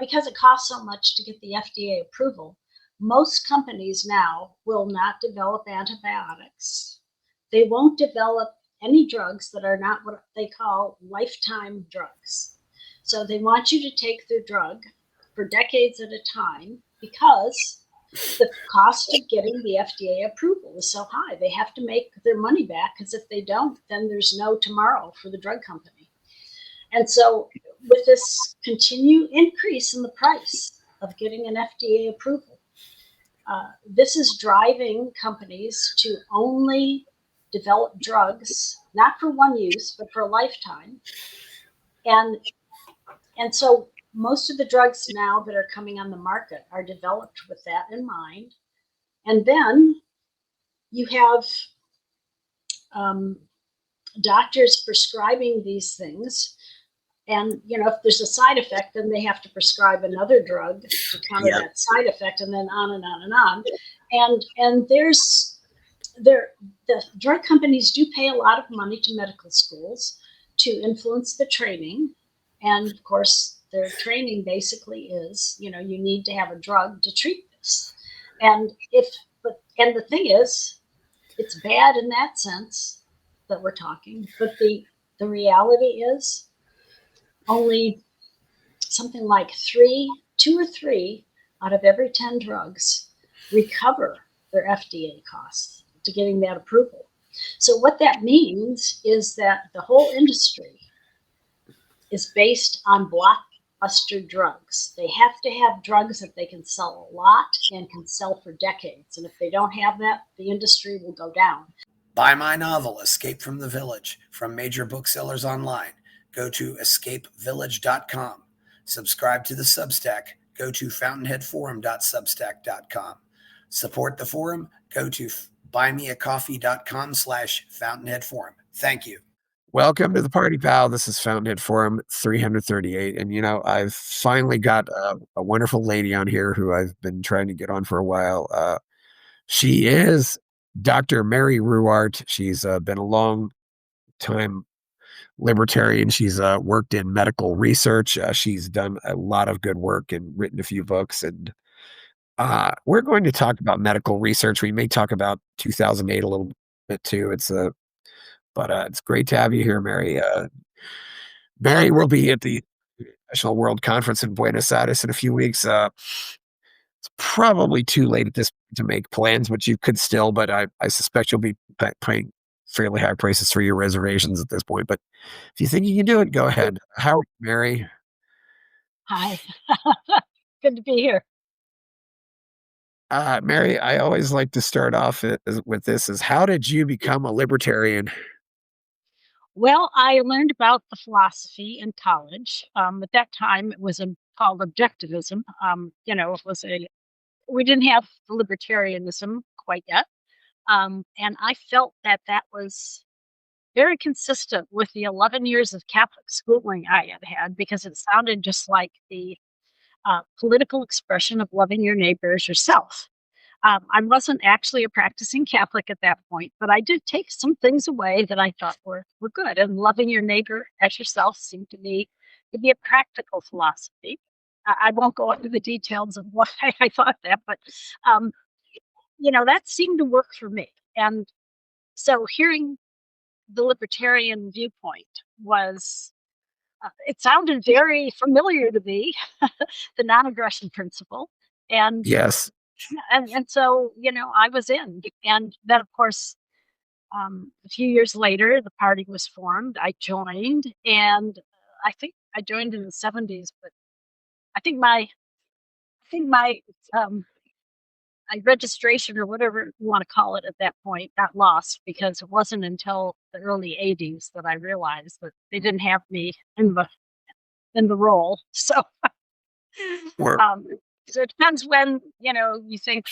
because it costs so much to get the FDA approval, most companies now will not develop antibiotics. They won't develop any drugs that are not what they call lifetime drugs. So they want you to take their drug for decades at a time because the cost of getting the FDA approval is so high. They have to make their money back, because if they don't, then there's no tomorrow for the drug company. And so with this continued increase in the price of getting an FDA approval, this is driving companies to only develop drugs, not for one use, but for a lifetime. And so most of the drugs now that are coming on the market are developed with that in mind. And then you have doctors prescribing these things. And, if there's a side effect, then they have to prescribe another drug to counter that side effect, and then on and on and on. And the drug companies do pay a lot of money to medical schools to influence the training. And of course, their training basically is, you need to have a drug to treat this. And the thing is, it's bad in that sense that we're talking, but the reality is only something like 2 or 3 out of every 10 drugs recover their FDA costs to getting that approval. So what that means is that the whole industry is based on blockbuster drugs. They have to have drugs that they can sell a lot and can sell for decades. And if they don't have that, the industry will go down. Buy my novel, Escape from the Village, from major booksellers online. Go to escapevillage.com. Subscribe to the Substack. Go to fountainheadforum.substack.com. Support the forum. Go to buymeacoffee.com/fountainheadforum. Thank you. Welcome to the party, pal. This is Fountainhead Forum 338. And, I've finally got a wonderful lady on here who I've been trying to get on for a while. She is Dr. Mary Ruwart. She's been a long time libertarian. She's worked in medical research. She's done a lot of good work and written a few books. And we're going to talk about medical research. We may talk about 2008 a little bit too. But it's great to have you here, Mary. Mary will be at the National World Conference in Buenos Aires in a few weeks. It's probably too late at this to make plans, but you could still. But I suspect you'll be paying fairly high prices for your reservations at this point. But if you think you can do it, go ahead. How are you, Mary? Hi. Good to be here. Mary, I always like to start off with this: is how did you become a libertarian? Well, I learned about the philosophy in college. At that time, it was called objectivism. We didn't have libertarianism quite yet. And I felt that was very consistent with the 11 years of Catholic schooling I had had, because it sounded just like the political expression of loving your neighbor as yourself. I wasn't actually a practicing Catholic at that point, but I did take some things away that I thought were good. And loving your neighbor as yourself seemed to me to be a practical philosophy. I won't go into the details of why I thought that, but that seemed to work for me. And so hearing the libertarian viewpoint it sounded very familiar to me, the non-aggression principle. And yes. And so, I was in. And then, of course, a few years later, the party was formed. I joined, and I think I joined in the 70s, but I think my registration, or whatever you want to call it at that point, got lost, because it wasn't until the early 80s that I realized that they didn't have me in the role. So, so it depends when, you think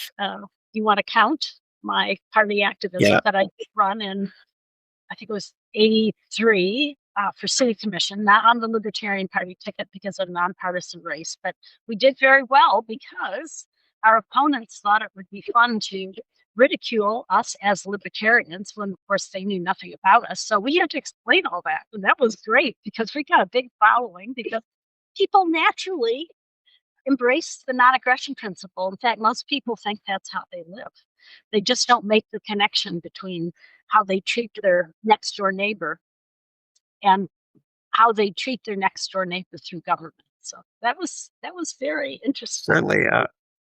you want to count my party activism that I did run in, I think it was 83 for city commission, not on the Libertarian Party ticket because of a nonpartisan race. But we did very well because our opponents thought it would be fun to ridicule us as libertarians when, of course, they knew nothing about us. So we had to explain all that. And that was great because we got a big following, because people naturally embrace the non-aggression principle. In fact, most people think that's how they live. They just don't make the connection between how they treat their next door neighbor and how they treat their next door neighbor through government. So that was very interesting. Certainly.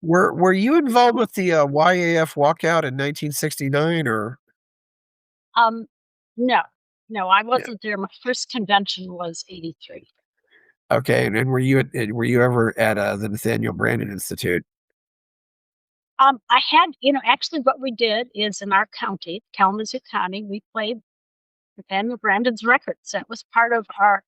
Were you involved with the YAF walkout in 1969 or Um, no, no, I no? wasn't there. My first convention was '83. Okay, and were you ever at the Nathaniel Brandon Institute? I had, actually what we did is in our county, Kalamazoo County, we played Nathaniel Brandon's records. That was part of our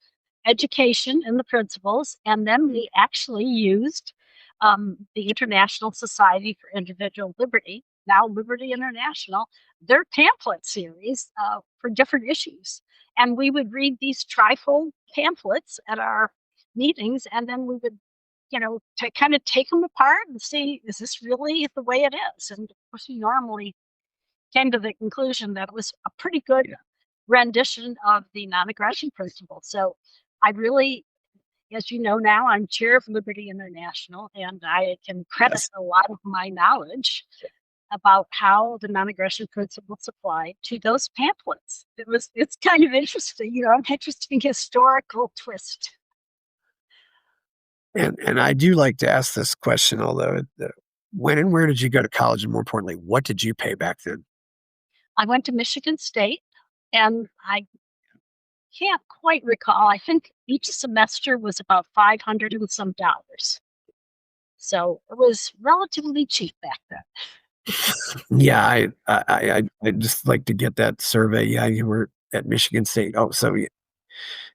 education and the principles. And then we actually used the International Society for Individual Liberty, now Liberty International, their pamphlet series for different issues. And we would read these trifold pamphlets at our meetings, and then we would, to kind of take them apart and see, is this really the way it is? And of course, we normally came to the conclusion that it was a pretty good rendition of the non-aggression principle. So I really, as you know now, I'm chair of Liberty International, and I can credit Yes. a lot of my knowledge about how the non-aggression principles apply to those pamphlets. It's kind of interesting, an interesting historical twist. And I do like to ask this question, although when and where did you go to college, and more importantly, what did you pay back then? I went to Michigan State, and I can't quite recall. I think each semester was about 500 and some dollars. So it was relatively cheap back then. Yeah, I just like to get that survey. Yeah, you were at Michigan State. Oh, so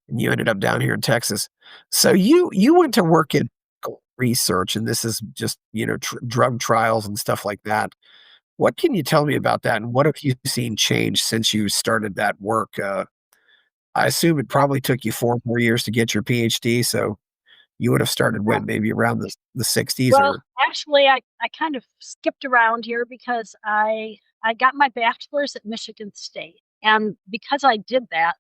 you ended up down here in Texas. So you went to work in research, and this is just drug trials and stuff like that. What can you tell me about that, and what have you seen change since you started that work? I assume it probably took you 4 more years to get your PhD. So you would have started when, maybe around the 60s Well, or actually, I kind of skipped around here because I got my bachelor's at Michigan State, and because I did that,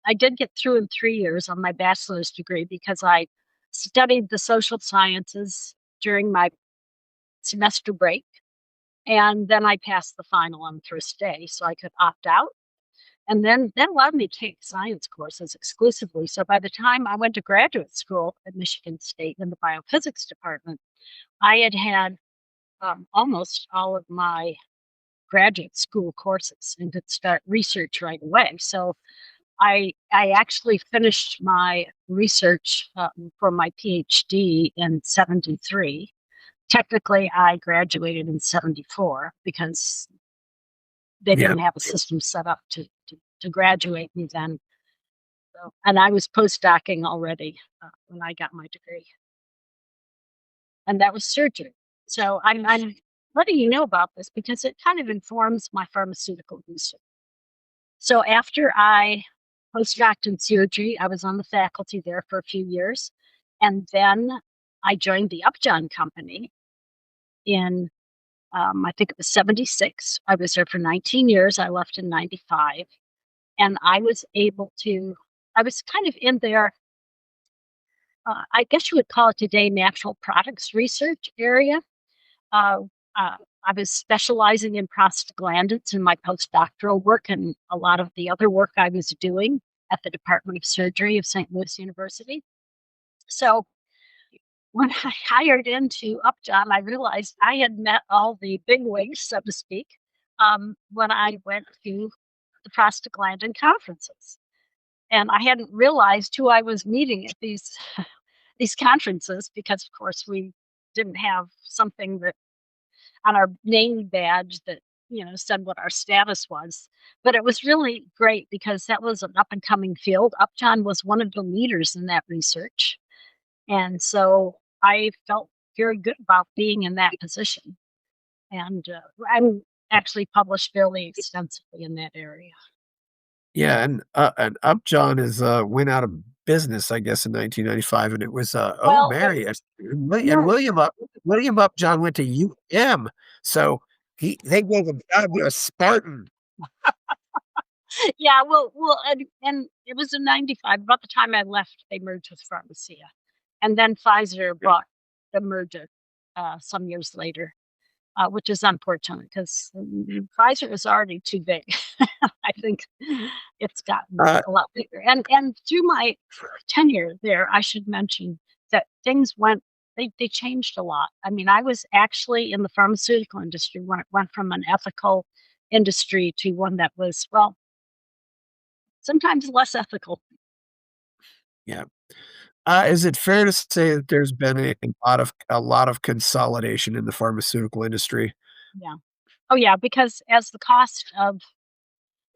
I did get through in 3 years on my bachelor's degree because I studied the social sciences during my semester break, and then I passed the final on the first day, so I could opt out. And then that allowed me to take science courses exclusively. So by the time I went to graduate school at Michigan State in the biophysics department, I had almost all of my graduate school courses and could start research right away. So I actually finished my research for my PhD in '73. Technically, I graduated in '74 because they yeah. didn't have a system set up to graduate me then. So, and I was postdocing already when I got my degree, and that was surgery. So I'm letting you know about this because it kind of informs my pharmaceutical research. So after I postdoced in surgery, I was on the faculty there for a few years, and then I joined the Upjohn company in I think it was '76. I was there for 19 years. I left in '95, and I was able to. I was kind of in there. I guess you would call it today natural products research area. Uh, I was specializing in prostaglandins in my postdoctoral work and a lot of the other work I was doing at the Department of Surgery of St. Louis University. So when I hired into Upjohn, I realized I had met all the bigwigs, so to speak, when I went to the prostaglandin conferences. And I hadn't realized who I was meeting at these these conferences because, of course, we didn't have something that on our name badge that said what our status was. But it was really great because that was an up and coming field. Upjohn was one of the leaders in that research, and so I felt very good about being in that position. And I'm actually published fairly extensively in that area. Yeah, and Upjohn is went out of business, I guess, in 1995, and it was Well, Mary, and no, William Upjohn went to UM, so they gave him job to a Spartan. yeah, well, and it was in '95. About the time I left, they merged with Pharmacia, and then Pfizer bought the merger some years later, which is unfortunate because Pfizer is already too big. I think it's gotten a lot bigger. And through my tenure there, I should mention that things they changed a lot. I mean, I was actually in the pharmaceutical industry when it went from an ethical industry to one that was, well, sometimes less ethical. Yeah. Is it fair to say that there's been a lot of consolidation in the pharmaceutical industry? Yeah. Oh, yeah, because as the cost of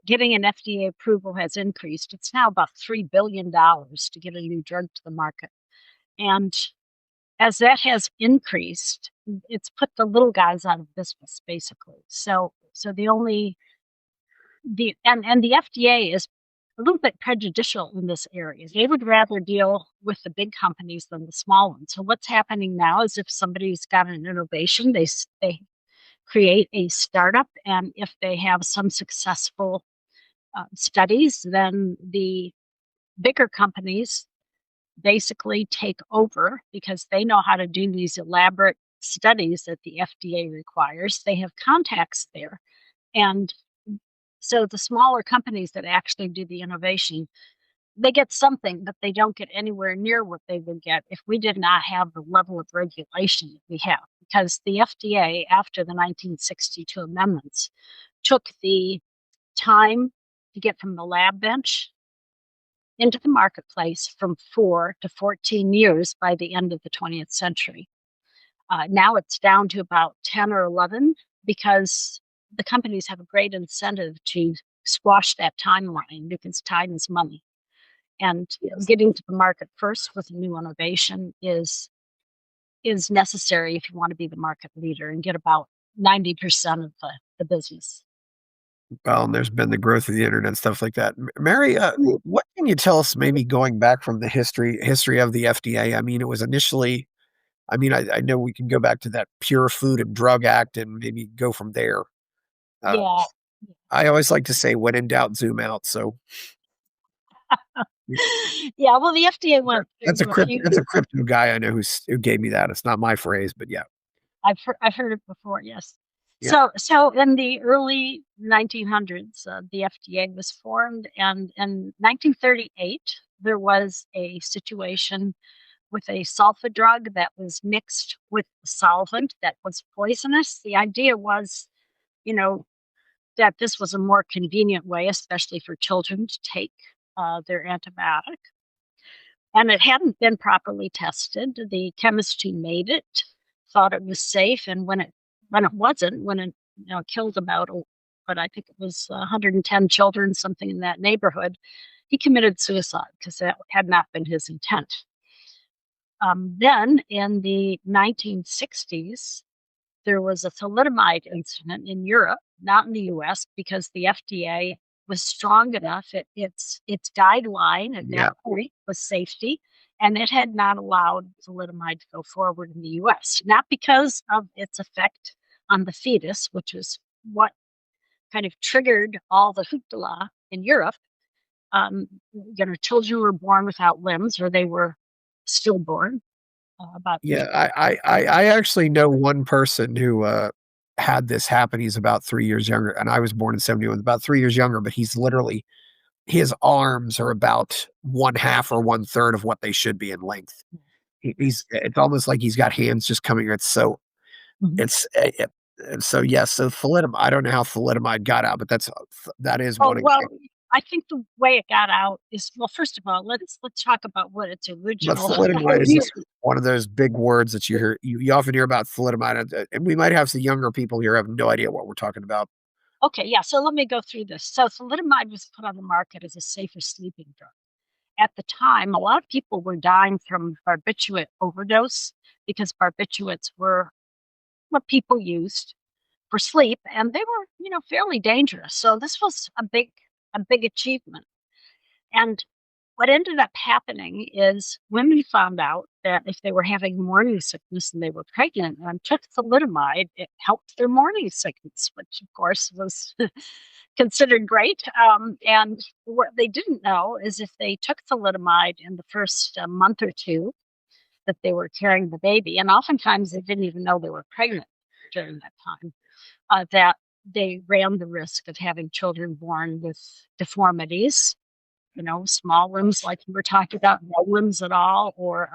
getting an FDA approval has increased, it's now about $3 billion to get a new drug to the market. And as that has increased, it's put the little guys out of business, basically. So the only the and the FDA is a little bit prejudicial in this area. They would rather deal with the big companies than the small ones. So what's happening now is if somebody's got an innovation, they create a startup, and if they have some successful studies, then the bigger companies basically take over because they know how to do these elaborate studies that the FDA requires. They have contacts there. And so the smaller companies that actually do the innovation, they get something, but they don't get anywhere near what they would get if we did not have the level of regulation that we have. Because the FDA, after the 1962 amendments, took the time to get from the lab bench into the marketplace from 4 to 14 years by the end of the 20th century. Now it's down to about 10 or 11 because the companies have a great incentive to squash that timeline because time is money. And getting to the market first with a new innovation is necessary if you want to be the market leader and get about 90% of the business. Well, and there's been the growth of the internet and stuff like that. Mary, what can you tell us maybe going back from the history of the FDA? I mean, it was initially I know we can go back to that Pure Food and Drug Act and maybe go from there. Uh, Yeah. I always like to say, "When in doubt, zoom out." So Yeah, well, the FDA went that's a through a few. that's a crypto guy I know who gave me that. It's not my phrase, but yeah, I've heard it before, yes. yeah, So in the early 1900s, the FDA was formed, and in 1938, there was a situation with a sulfa drug that was mixed with a solvent that was poisonous. The idea was, you know, that this was a more convenient way, especially for children, to take their antibiotic. And it hadn't been properly tested. The chemist who made it thought it was safe, and when it wasn't, when it killed about, but I think it was 110 children, something in that neighborhood, he committed suicide because that had not been his intent. Then in the 1960s, there was a thalidomide incident in Europe, not in the US, because the FDA was strong enough. Its guideline at yeah, that point was safety, and it had not allowed thalidomide to go forward in the US. Not because of its effect on the fetus, which was what kind of triggered all the hoopla in Europe. Children were born without limbs, or they were stillborn. About yeah. I actually know one person who had this happen. He's about 3 years younger, and I was born in '71. About 3 years younger, but he's literally his arms are about one half or one third of what they should be in length. He's it's almost like he's got hands just coming. Mhm. It's so yes. So thalidomide. I don't know how thalidomide got out, but that is Oh, one well, example. I think the way it got out is, well, first of all, let's talk about what its But original thalidomide is use. just one of those big words that you hear. You often hear about thalidomide, and we might have some younger people here who have no idea what we're talking about. Okay, yeah, so let me go through this. So thalidomide was put on the market as a safer sleeping drug. At the time, a lot of people were dying from barbiturate overdose because barbiturates were what people used for sleep, and they were, fairly dangerous. So this was a big achievement. And what ended up happening is women found out that if they were having morning sickness and they were pregnant and took thalidomide, it helped their morning sickness, which of course was considered great. And what they didn't know is if they took thalidomide in the first month or two, that they were carrying the baby, and oftentimes they didn't even know they were pregnant during that time, that they ran the risk of having children born with deformities, small limbs like you were talking about, no limbs at all, or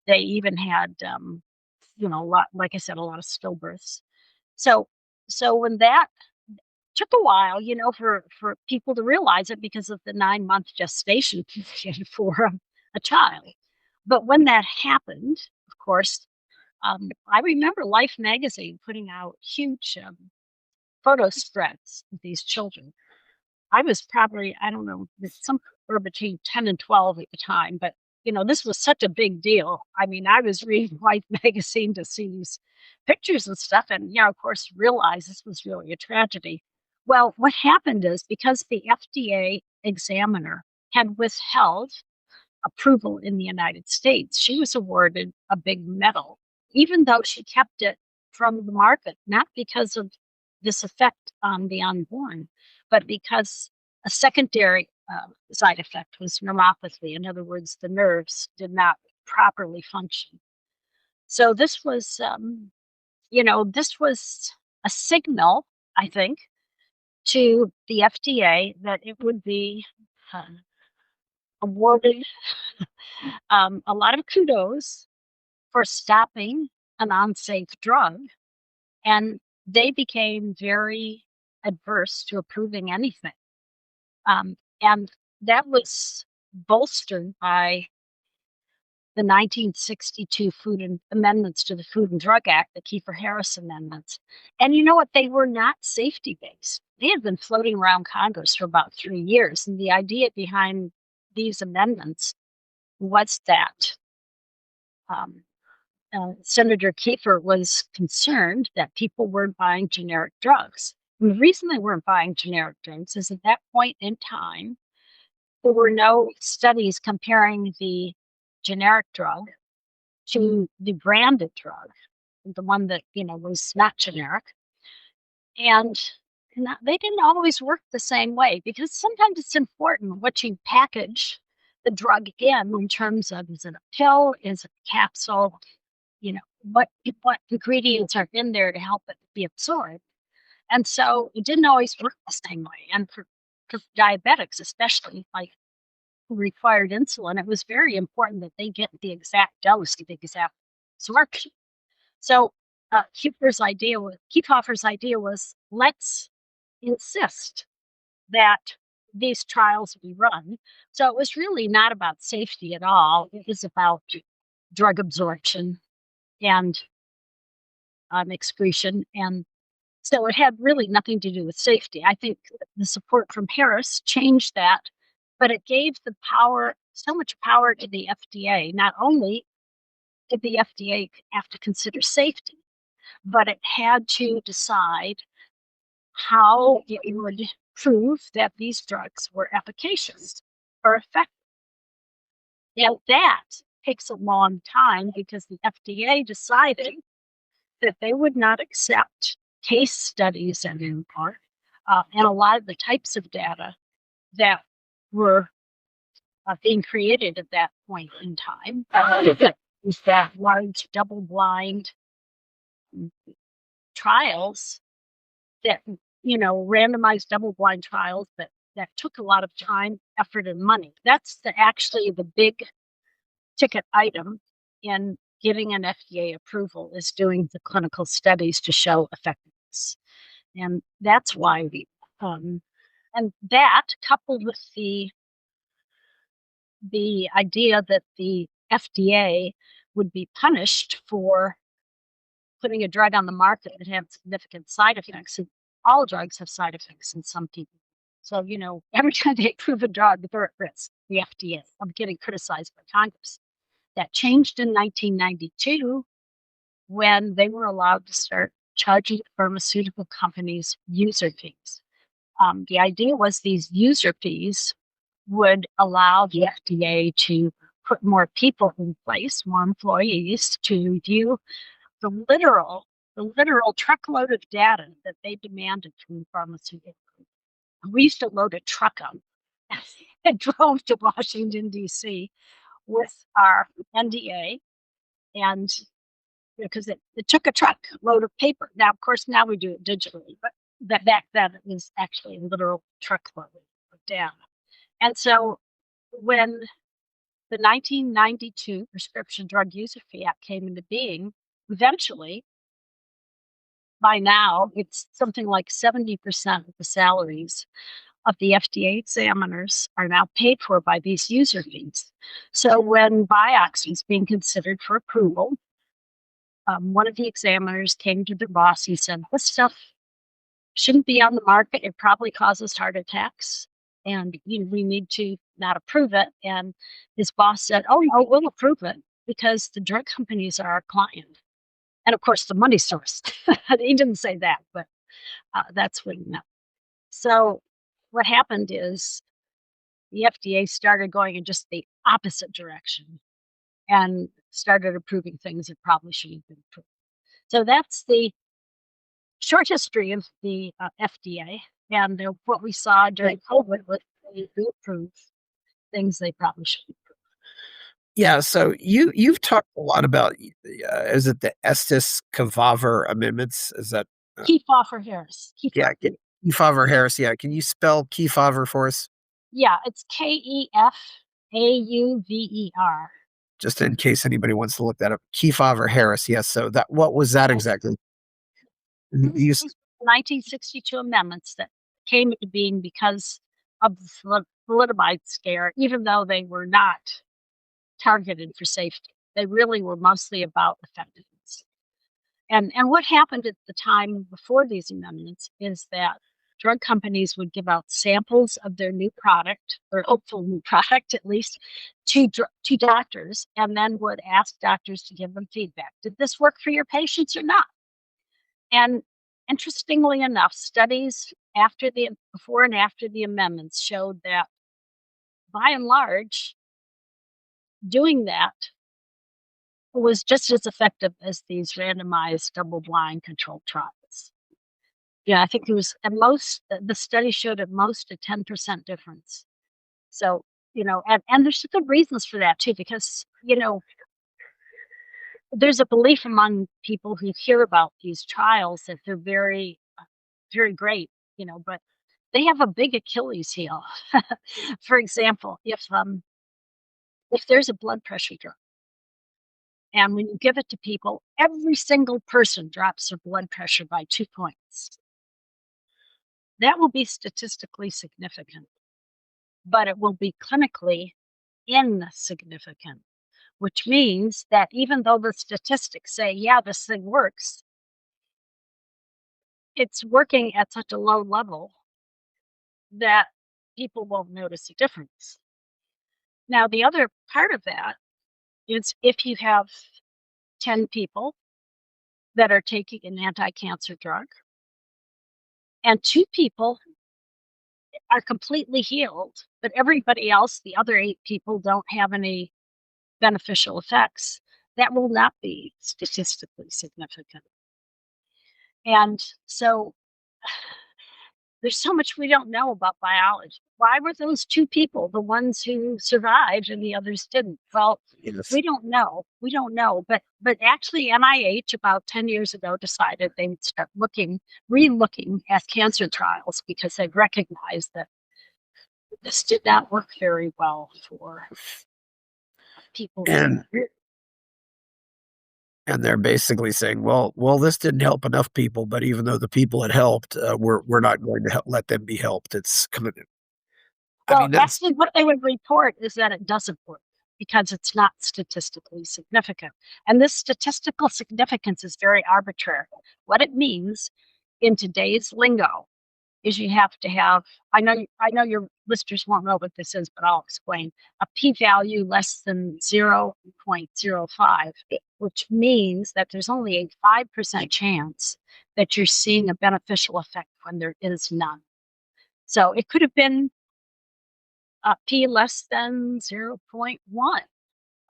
they even had, like I said, a lot of stillbirths. So, when that took a while, for people to realize it because of the 9-month gestation period for a child. But when that happened, of course, I remember Life magazine putting out huge photo spreads of these children. I was probably, I don't know, somewhere between 10 and 12 at the time, but this was such a big deal. I mean, I was reading Life magazine to see these pictures and stuff, and of course, realized this was really a tragedy. Well, what happened is because the FDA examiner had withheld approval in the United States, she was awarded a big medal, even though she kept it from the market, not because of this effect on the unborn, but because a secondary side effect was neuropathy. In other words, the nerves did not properly function. So this was, this was a signal, I think, to the FDA that it would be awarded a lot of kudos for stopping an unsafe drug. And they became very adverse to approving anything. And that was bolstered by the 1962 amendments to the Food and Drug Act, the Kiefer-Harris amendments. And you know what? They were not safety-based. They had been floating around Congress for about 3 years. And the idea behind these amendments was that Senator Kiefer was concerned that people weren't buying generic drugs. And the reason they weren't buying generic drugs is at that point in time, there were no studies comparing the generic drug to the branded drug, the one that, was not generic. And they didn't always work the same way, because sometimes it's important what you package the drug in terms of, is it a pill, is it a capsule, what ingredients are in there to help it be absorbed. And so it didn't always work the same way. And for diabetics, especially, like, who required insulin, it was very important that they get the exact dose, the exact absorption. So Kiefer's idea was, let's insist that these trials be run. So it was really not about safety at all. It was about drug absorption and excretion. And so it had really nothing to do with safety. I think the support from Harris changed that, but it gave so much power to the FDA. Not only did the FDA have to consider safety, but it had to decide how it would prove that these drugs were efficacious or effective. Now that takes a long time, because the FDA decided that they would not accept case studies anymore, and a lot of the types of data that were being created at that point in time. Is that large double-blind trials that, randomized double-blind trials that took a lot of time, effort, and money. That's actually the big ticket item in getting an FDA approval, is doing the clinical studies to show effectiveness. And that's why and that, coupled with the idea that the FDA would be punished for putting a drug on the market that had significant side effects. And all drugs have side effects in some people. So, every time they approve a drug, they're at risk, the FDA. I'm getting criticized by Congress. That changed in 1992 when they were allowed to start charging pharmaceutical companies user fees. The idea was these user fees would allow the FDA to put more people in place, more employees, to review the literal truckload of data that they demanded from pharmaceutical companies. We used to load a truck up and drove to Washington, D.C. with our NDA, and because it took a truck load of paper. Now, of course, now we do it digitally, but that back then it was actually a literal truckload of data. And so when the 1992 Prescription Drug User Fee Act came into being, eventually, by now, it's something like 70% of the salaries of the FDA examiners are now paid for by these user fees. So when Vioxx was being considered for approval, one of the examiners came to their boss. He said, "This stuff shouldn't be on the market. It probably causes heart attacks, and we need to not approve it." And his boss said, "Oh no, we'll approve it because the drug companies are our client, and of course the money source." He didn't say that, but that's what he meant. So what happened is the FDA started going in just the opposite direction and started approving things that probably shouldn't have been approved. So that's the short history of the FDA, and what we saw during COVID was they approve things they probably shouldn't approve. Yeah, so you've talked a lot about, is it the Estes Kefauver amendments? Is that Kefauver Harris. yeah, Kefauver Harris? Yeah, can you spell Kefauver for us, Yeah, it's Kefauver. just in case anybody wants to look that up? Kefauver Harris. Yes. So that what was that exactly? You, These 1962 amendments that came into being because of the thalidomide scare, even though they were not targeted for safety. They really were mostly about effectiveness. And what happened at the time before these amendments is that drug companies would give out samples of their new product, or hopeful new product at least, to doctors, and then would ask doctors to give them feedback. Did this work for your patients or not? And interestingly enough, studies before and after the amendments showed that by and large, doing that was just as effective as these randomized double-blind controlled trials. Yeah, I think it was at most, the study showed at most a 10% difference. So, and there's good reasons for that too, because, there's a belief among people who hear about these trials that they're very, very great, but they have a big Achilles heel. For example, if there's a blood pressure drug, and when you give it to people, every single person drops their blood pressure by 2 points. That will be statistically significant, but it will be clinically insignificant, which means that even though the statistics say, yeah, this thing works, it's working at such a low level that people won't notice a difference. Now, the other part of that is if you have 10 people that are taking an anti-cancer drug, and 2 people are completely healed, but everybody else, the other 8 people, don't have any beneficial effects, that will not be statistically significant. And so there's so much we don't know about biology. Why were those 2 people the ones who survived and the others didn't? Well, yes. we don't know. We don't know. But actually, NIH about 10 years ago decided they would start re-looking at cancer trials because they recognized that this did not work very well for people. And they're basically saying, well, this didn't help enough people, but even though the people it helped, we're not going to let them be helped. It's coming. Well, actually, what they would report is that it doesn't work because it's not statistically significant. And this statistical significance is very arbitrary. What it means in today's lingo is you have to have, I know your listeners won't know what this is, but I'll explain, a p-value less than 0.05, which means that there's only a 5% chance that you're seeing a beneficial effect when there is none. So it could have been a p less than 0.1,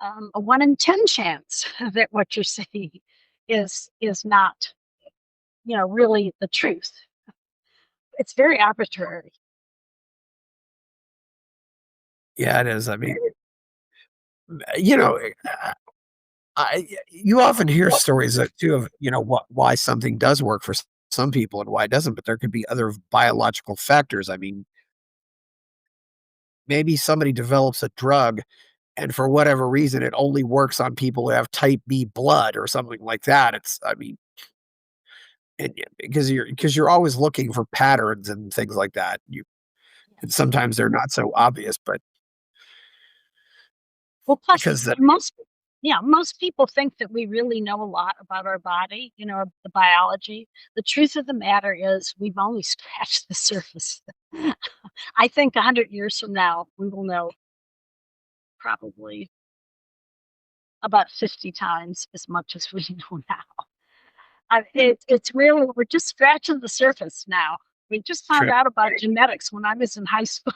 a 1 in 10 chance that what you're seeing is not, really the truth. It's very arbitrary. Yeah, it is. I mean, you know, you often hear stories too of why something does work for some people and why it doesn't, but there could be other biological factors. I mean, maybe somebody develops a drug and for whatever reason it only works on people who have type B blood or something like that. It's I mean, because you're always looking for patterns and things like that. And sometimes they're not so obvious, but Well, plus because that most people think that we really know a lot about our body, the biology. The truth of the matter is we've only scratched the surface. I think 100 years from now, we will know probably about 50 times as much as we know now. It's really, we're just scratching the surface now. We just found true. out about genetics when I was in high school.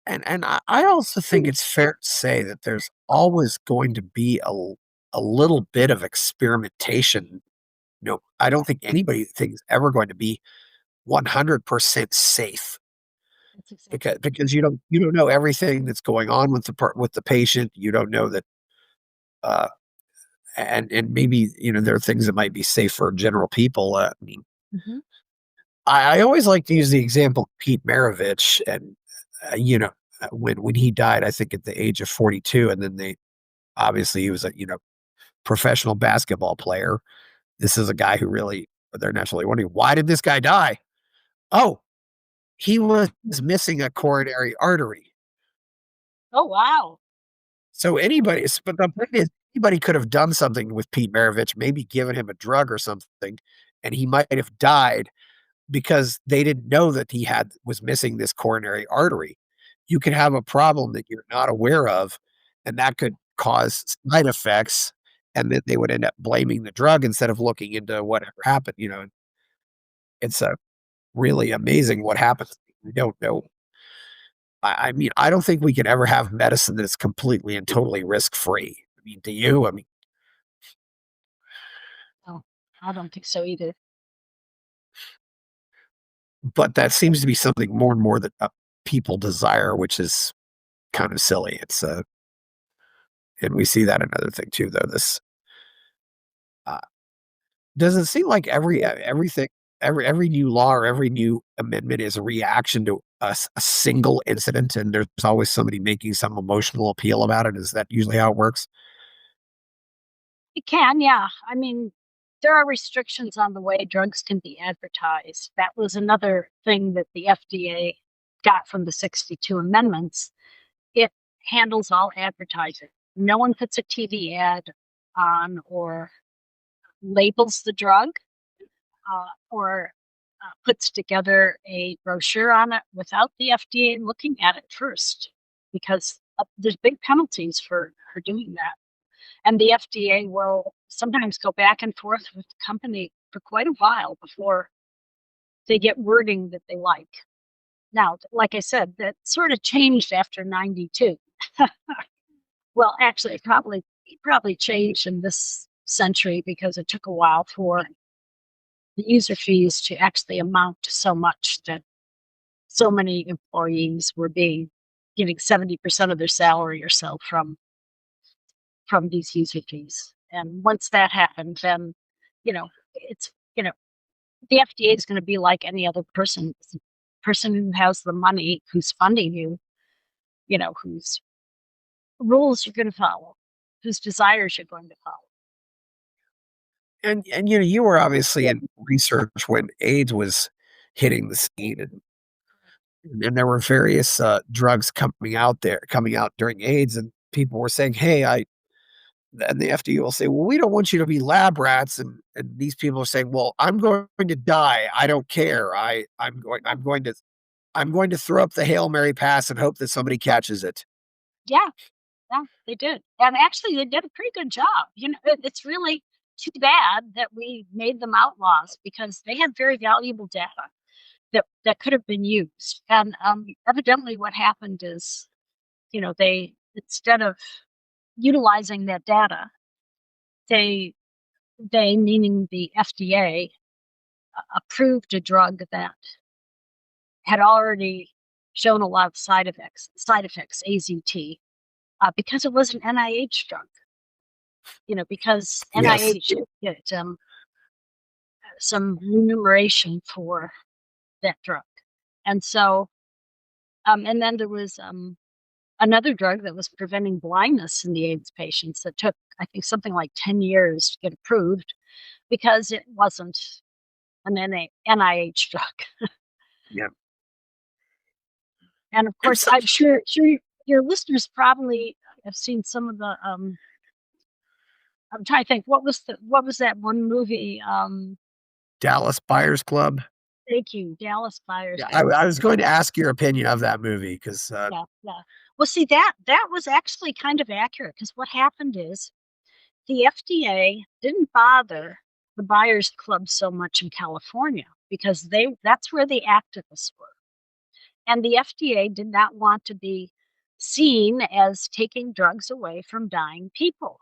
And I also think it's fair to say that there's always going to be a little bit of experimentation. I don't think anybody thinks ever going to be 100% safe That's exactly. because you don't know everything that's going on with with the patient. You don't know that, uh, and maybe there are things that might be safe for general people. I mean, Hmm. I always like to use the example of Pete Maravich, and when he died, I think at the age of 42, and then they obviously he was a professional basketball player. This is a guy who really they're naturally wondering why did this guy die? Oh, he was missing a coronary artery. Oh, wow. So but the point is, anybody could have done something with Pete Maravich, maybe given him a drug or something, and he might have died because they didn't know that he was missing this coronary artery. You could have a problem that you're not aware of, and that could cause side effects, and that they would end up blaming the drug instead of looking into whatever happened. It's really amazing what happens. We don't know. I mean, I don't think we can ever have medicine that's completely and totally risk free. I mean, do you? I mean, Oh, I don't think so either. but that seems to be something more and more that people desire, which is kind of silly. And we see that another thing too, though. This uh, doesn't seem like everything, every new law or every new amendment is a reaction to a single incident, and there's always somebody making some emotional appeal about it. Is that usually how it works? It can, yeah. I mean, there are restrictions on the way drugs can be advertised. That was another thing that the FDA got from the 62 amendments. It handles all advertising. No one puts a TV ad on or labels the drug or puts together a brochure on it without the FDA looking at it first, because there's big penalties for doing that. And the FDA will sometimes go back and forth with the company for quite a while before they get wording that they like. Now, like I said, that sort of changed after 92. Well, actually, it probably changed in this century because it took a while for the user fees to actually amount to so much that so many employees were getting 70% of their salary or so from these user fees. And once that happened, then it's the FDA is going to be like any other person. It's the person who has the money, who's funding you, whose rules you're going to follow, whose desires you're going to follow. And you were obviously in research when AIDS was hitting the scene, and there were various drugs coming out during AIDS, and people were saying, "Hey, I." And the FDA will say, "Well, we don't want you to be lab rats," and these people are saying, "Well, I'm going to die. I don't care. I'm going to throw up the Hail Mary pass and hope that somebody catches it." Yeah, yeah, they did. And actually, they did a pretty good job. It's really too bad that we made them outlaws because they had very valuable data that could have been used. And evidently, what happened is, they instead of utilizing that data, they meaning the FDA approved a drug that had already shown a lot of side effects, AZT, because it was an NIH drug. Because Yes. NIH get some remuneration for that drug. And so, and then there was another drug that was preventing blindness in the AIDS patients that took, I think, something like 10 years to get approved because it wasn't an NIH drug. Yeah. And of course, I'm sure your listeners probably have seen some of the. I'm trying to think, what was that one movie? Dallas Buyers Club. Thank you, Dallas Buyers Yeah, Club. I was going to ask your opinion of that movie because Yeah. Well, see, that was actually kind of accurate because what happened is the FDA didn't bother the Buyers Club so much in California because that's where the activists were. And the FDA did not want to be seen as taking drugs away from dying people.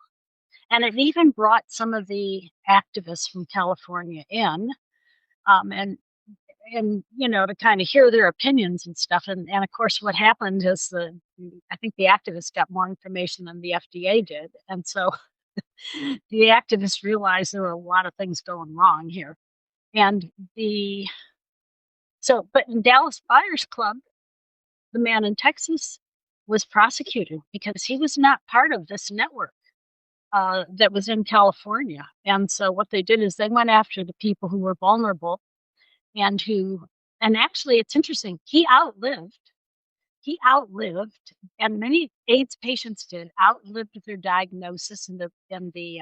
And it even brought some of the activists from California in, and to kind of hear their opinions and stuff. And of course, what happened is I think the activists got more information than the FDA did, and so the activists realized there were a lot of things going wrong here. And but in Dallas Buyers Club, the man in Texas was prosecuted because he was not part of this network that was in California. And so what they did is they went after the people who were vulnerable and actually it's interesting, he outlived, and many AIDS patients outlived their diagnosis and the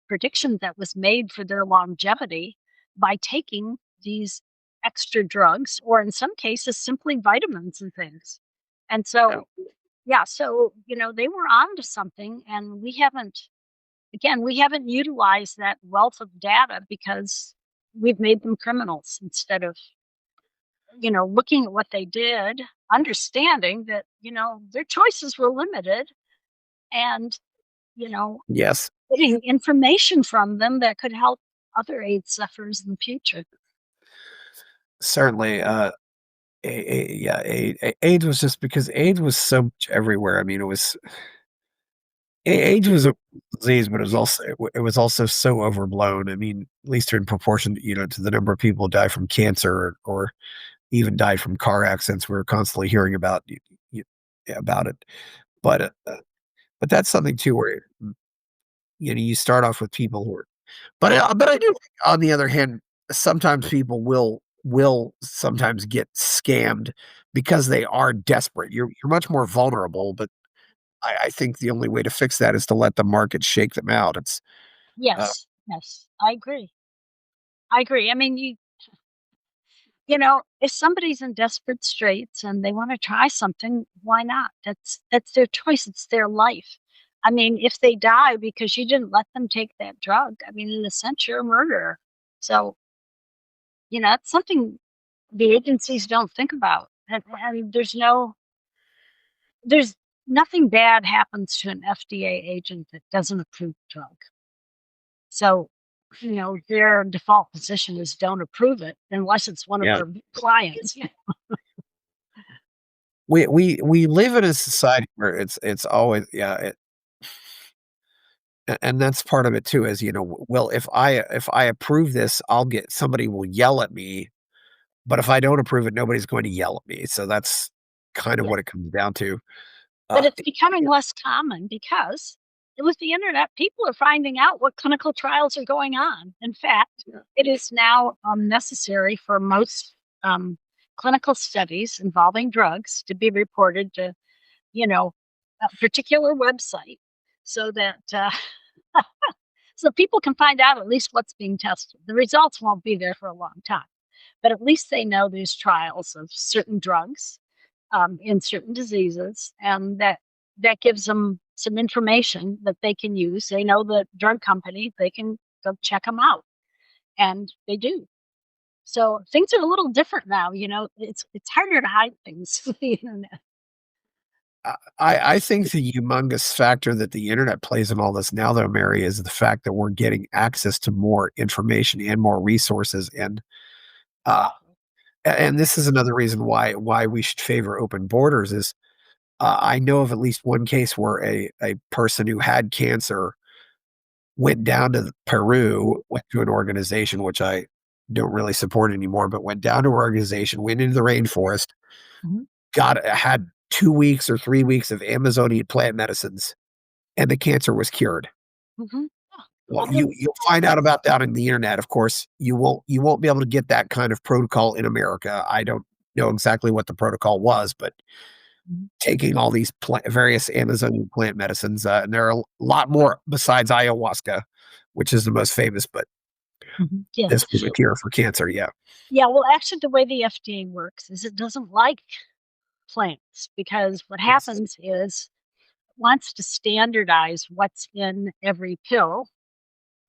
prediction that was made for their longevity by taking these extra drugs, or in some cases, simply vitamins and things. And so, they were on to something, and we haven't utilized that wealth of data because we've made them criminals instead of, looking at what they did, understanding that, their choices were limited and, yes, getting information from them that could help other AIDS sufferers in the future. certainly. AIDS was just because AIDS was so much everywhere. I mean, AIDS was a disease, but it was also so overblown. I mean, at least in proportion, to the number of people who die from cancer or even died from car accidents. We're constantly hearing about it, but but that's something too where you start off with people who are, but I do think, on the other hand, sometimes people will sometimes get scammed because they are desperate. You're much more vulnerable, but I think the only way to fix that is to let the market shake them out. It's uh, Yes, yes, I agree. I mean, if somebody's in desperate straits and they want to try something, why not? That's their choice. It's their life. I mean, if they die because you didn't let them take that drug, I mean, in a sense, you're a murderer. So, it's something the agencies don't think about. And there's nothing bad happens to an FDA agent that doesn't approve the drug. So, their default position is don't approve it unless it's one of yeah. their clients. We live in a society where it's always and that's part of it too. Is well, if I approve this, somebody will yell at me, but if I don't approve it, nobody's going to yell at me. So that's kind of Yeah. what it comes down to. But Uh, it's becoming less common because with the internet, people are finding out what clinical trials are going on. In fact, it is now necessary for most clinical studies involving drugs to be reported to, a particular website so that so people can find out at least what's being tested. The results won't be there for a long time, but at least they know there's trials of certain drugs in certain diseases, and that gives them some information that they can use. They know the drug company; they can go check them out, and they do. So things are a little different now. It's harder to hide things with the internet. I think the humongous factor that the internet plays in all this now, though, Mary, is the fact that we're getting access to more information and more resources, and uh, Exactly. And this is another reason why we should favor open borders is I know of at least one case where a person who had cancer went down to Peru, went to an organization which I don't really support anymore, but went down to an organization, went into the rainforest, Mhm. had 2 weeks or 3 weeks of Amazonian plant medicines, and the cancer was cured. Mhm. Well, Other you'll find out about that on the internet, of course. You won't be able to get that kind of protocol in America. I don't know exactly what the protocol was, but Mhm. taking all these various Amazonian plant medicines, and there are a lot more besides ayahuasca, which is the most famous, but Mhm. this yes. was a cure for cancer, yeah. Yeah, well, actually, the way the FDA works is it doesn't like plants because what Yes. happens is it wants to standardize what's in every pill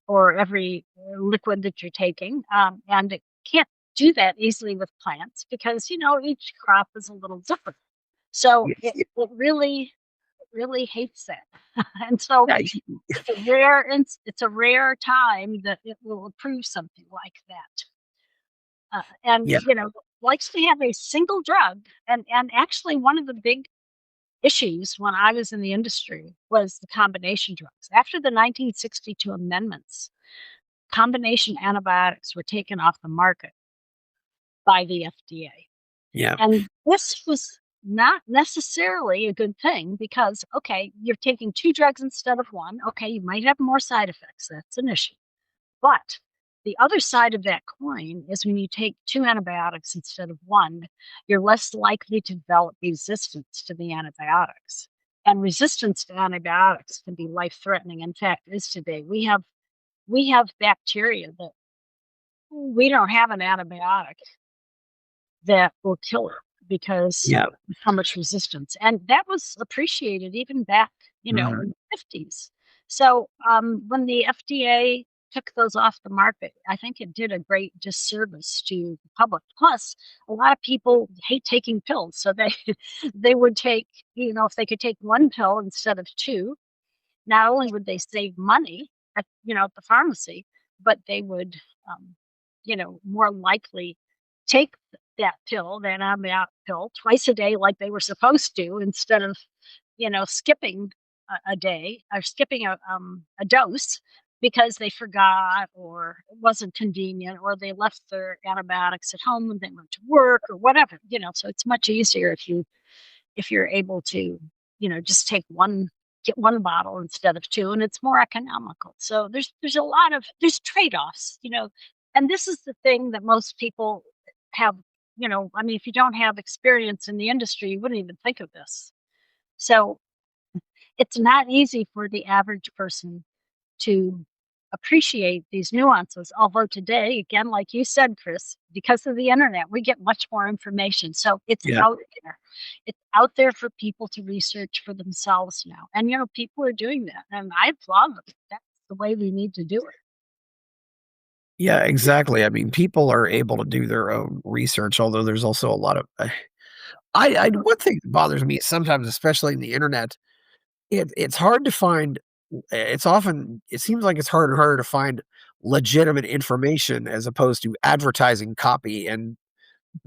or every liquid that you're taking, and it can't do that easily with plants because each crop is a little different. So Yeah, it really hates that, and so yeah, it's a rare time that it will approve something like that. And yeah, likes to have a single drug. And actually, one of the big issues when I was in the industry was the combination drugs. After the 1962 amendments, combination antibiotics were taken off the market by the FDA. yeah, And this was not necessarily a good thing because, okay, you're taking two drugs instead of one. Okay, you might have more side effects. That's an issue. But the other side of that coin is when you take two antibiotics instead of one, you're less likely to develop resistance to the antibiotics. And resistance to antibiotics can be life threatening. In fact, is today. We have bacteria that we don't have an antibiotic that will kill it because yeah, of how much resistance. And that was appreciated even back, mhm, in the 50s. So when the FDA took those off the market, I think it did a great disservice to the public. Plus, a lot of people hate taking pills, so they they would take, if they could take one pill instead of two, not only would they save money at the pharmacy, but they would, more likely take that pill, that antibiotic pill, twice a day like they were supposed to, instead of, skipping a day or skipping a dose because they forgot or it wasn't convenient or they left their antibiotics at home when they went to work or whatever. So it's much easier if you're able to, just get one bottle instead of two, and it's more economical. So there's a lot of there's trade-offs, and this is the thing that most people have, I mean, if you don't have experience in the industry, you wouldn't even think of this. So it's not easy for the average person to appreciate these nuances. Although today, again, like you said, Chris, because of the internet, we get much more information. So it's yeah. out there. It's out there for people to research for themselves now. And, people are doing that. And I applaud them. That's the way we need to do it. Yeah, exactly. I mean, people are able to do their own research, although there's also a lot of I one thing that bothers me sometimes, especially in the internet, it's hard to find it seems like it's harder and harder to find legitimate information as opposed to advertising copy, and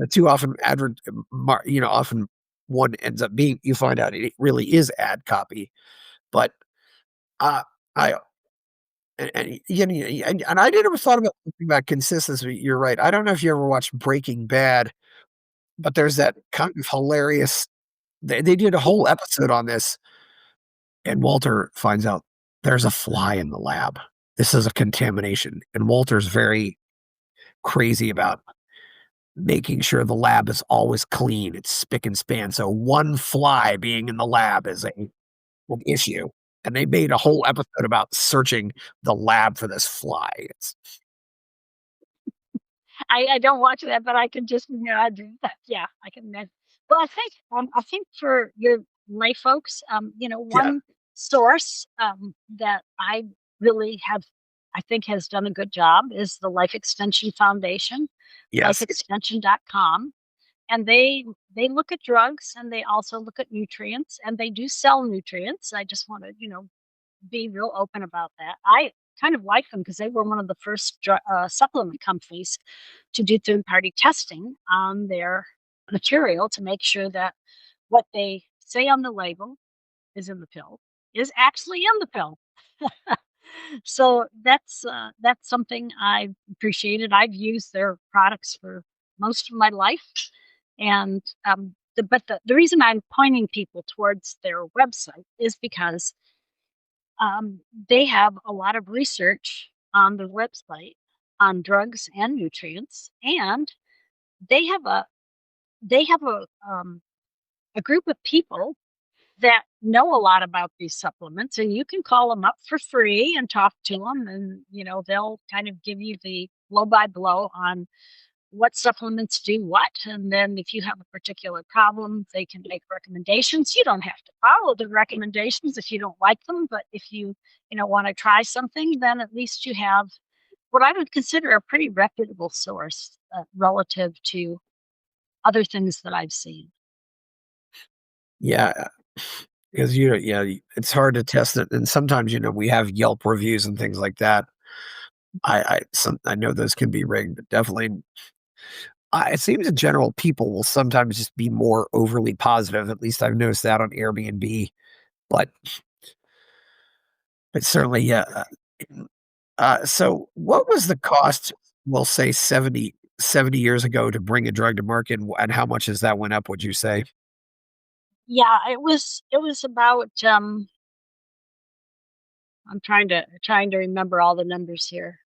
too often often one ends up being you find out it really is ad copy, but, uh, I and I never thought about consistency. You're right. I don't know if you ever watched Breaking Bad, but there's that kind of hilarious they did a whole episode on this, and Walter finds out there's a fly in the lab. This is a contamination, and Walter's very crazy about making sure the lab is always clean, it's spick and span, so one fly being in the lab is an issue, and they made a whole episode about searching the lab for this fly. It's I don't watch that, but I can just imagine that. Yeah, I can imagine. Well, I think for your lay folks, yeah, one source that I really have, I think, has done a good job is the Life Extension Foundation, yes, lifeextension.com. And they look at drugs and they also look at nutrients and they do sell nutrients. I just want to, be real open about that. kind of like them because they were one of the first supplement companies to do third-party testing on their material to make sure that what they say on the label is in the pill is actually in the pill. So that's something I've appreciated. I've used their products for most of my life, and the reason I'm pointing people towards their website is because they have a lot of research on their website on drugs and nutrients, and they have a group of people that know a lot about these supplements, and you can call them up for free and talk to them, and they'll kind of give you the blow by blow on what supplements do what. And then if you have a particular problem, they can make recommendations. You don't have to follow the recommendations if you don't like them, but if you want to try something, then at least you have what I would consider a pretty reputable source relative to other things that I've seen. Yeah, because it's hard to test it, and sometimes we have Yelp reviews and things like that. I know those can be rigged, but definitely, it seems in general people will sometimes just be more overly positive. At least I've noticed that on Airbnb, but certainly, yeah. So, what was the cost? We'll say 70 years ago to bring a drug to market, and how much has that went up? Would you say? Yeah, it was about I'm trying to remember all the numbers here.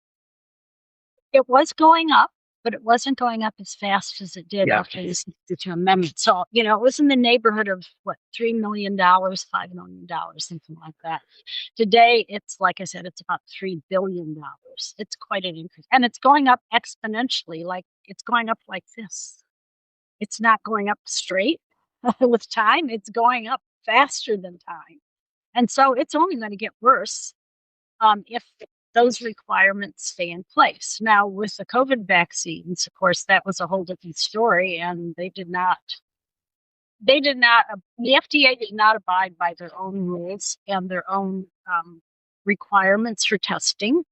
It was going up, but it wasn't going up as fast as it did Yeah. after the 62 amendment. So, it was in the neighborhood of what, $3 million, $5 million, something like that. Today, it's like I said, it's about $3 billion. It's quite an increase. And it's going up exponentially, like it's going up like this. It's not going up straight with time, it's going up faster than time. And so it's only going to get worse if those requirements stay in place. Now, with the COVID vaccines, of course, that was a whole different story, and the FDA did not abide by their own rules and their own requirements for testing.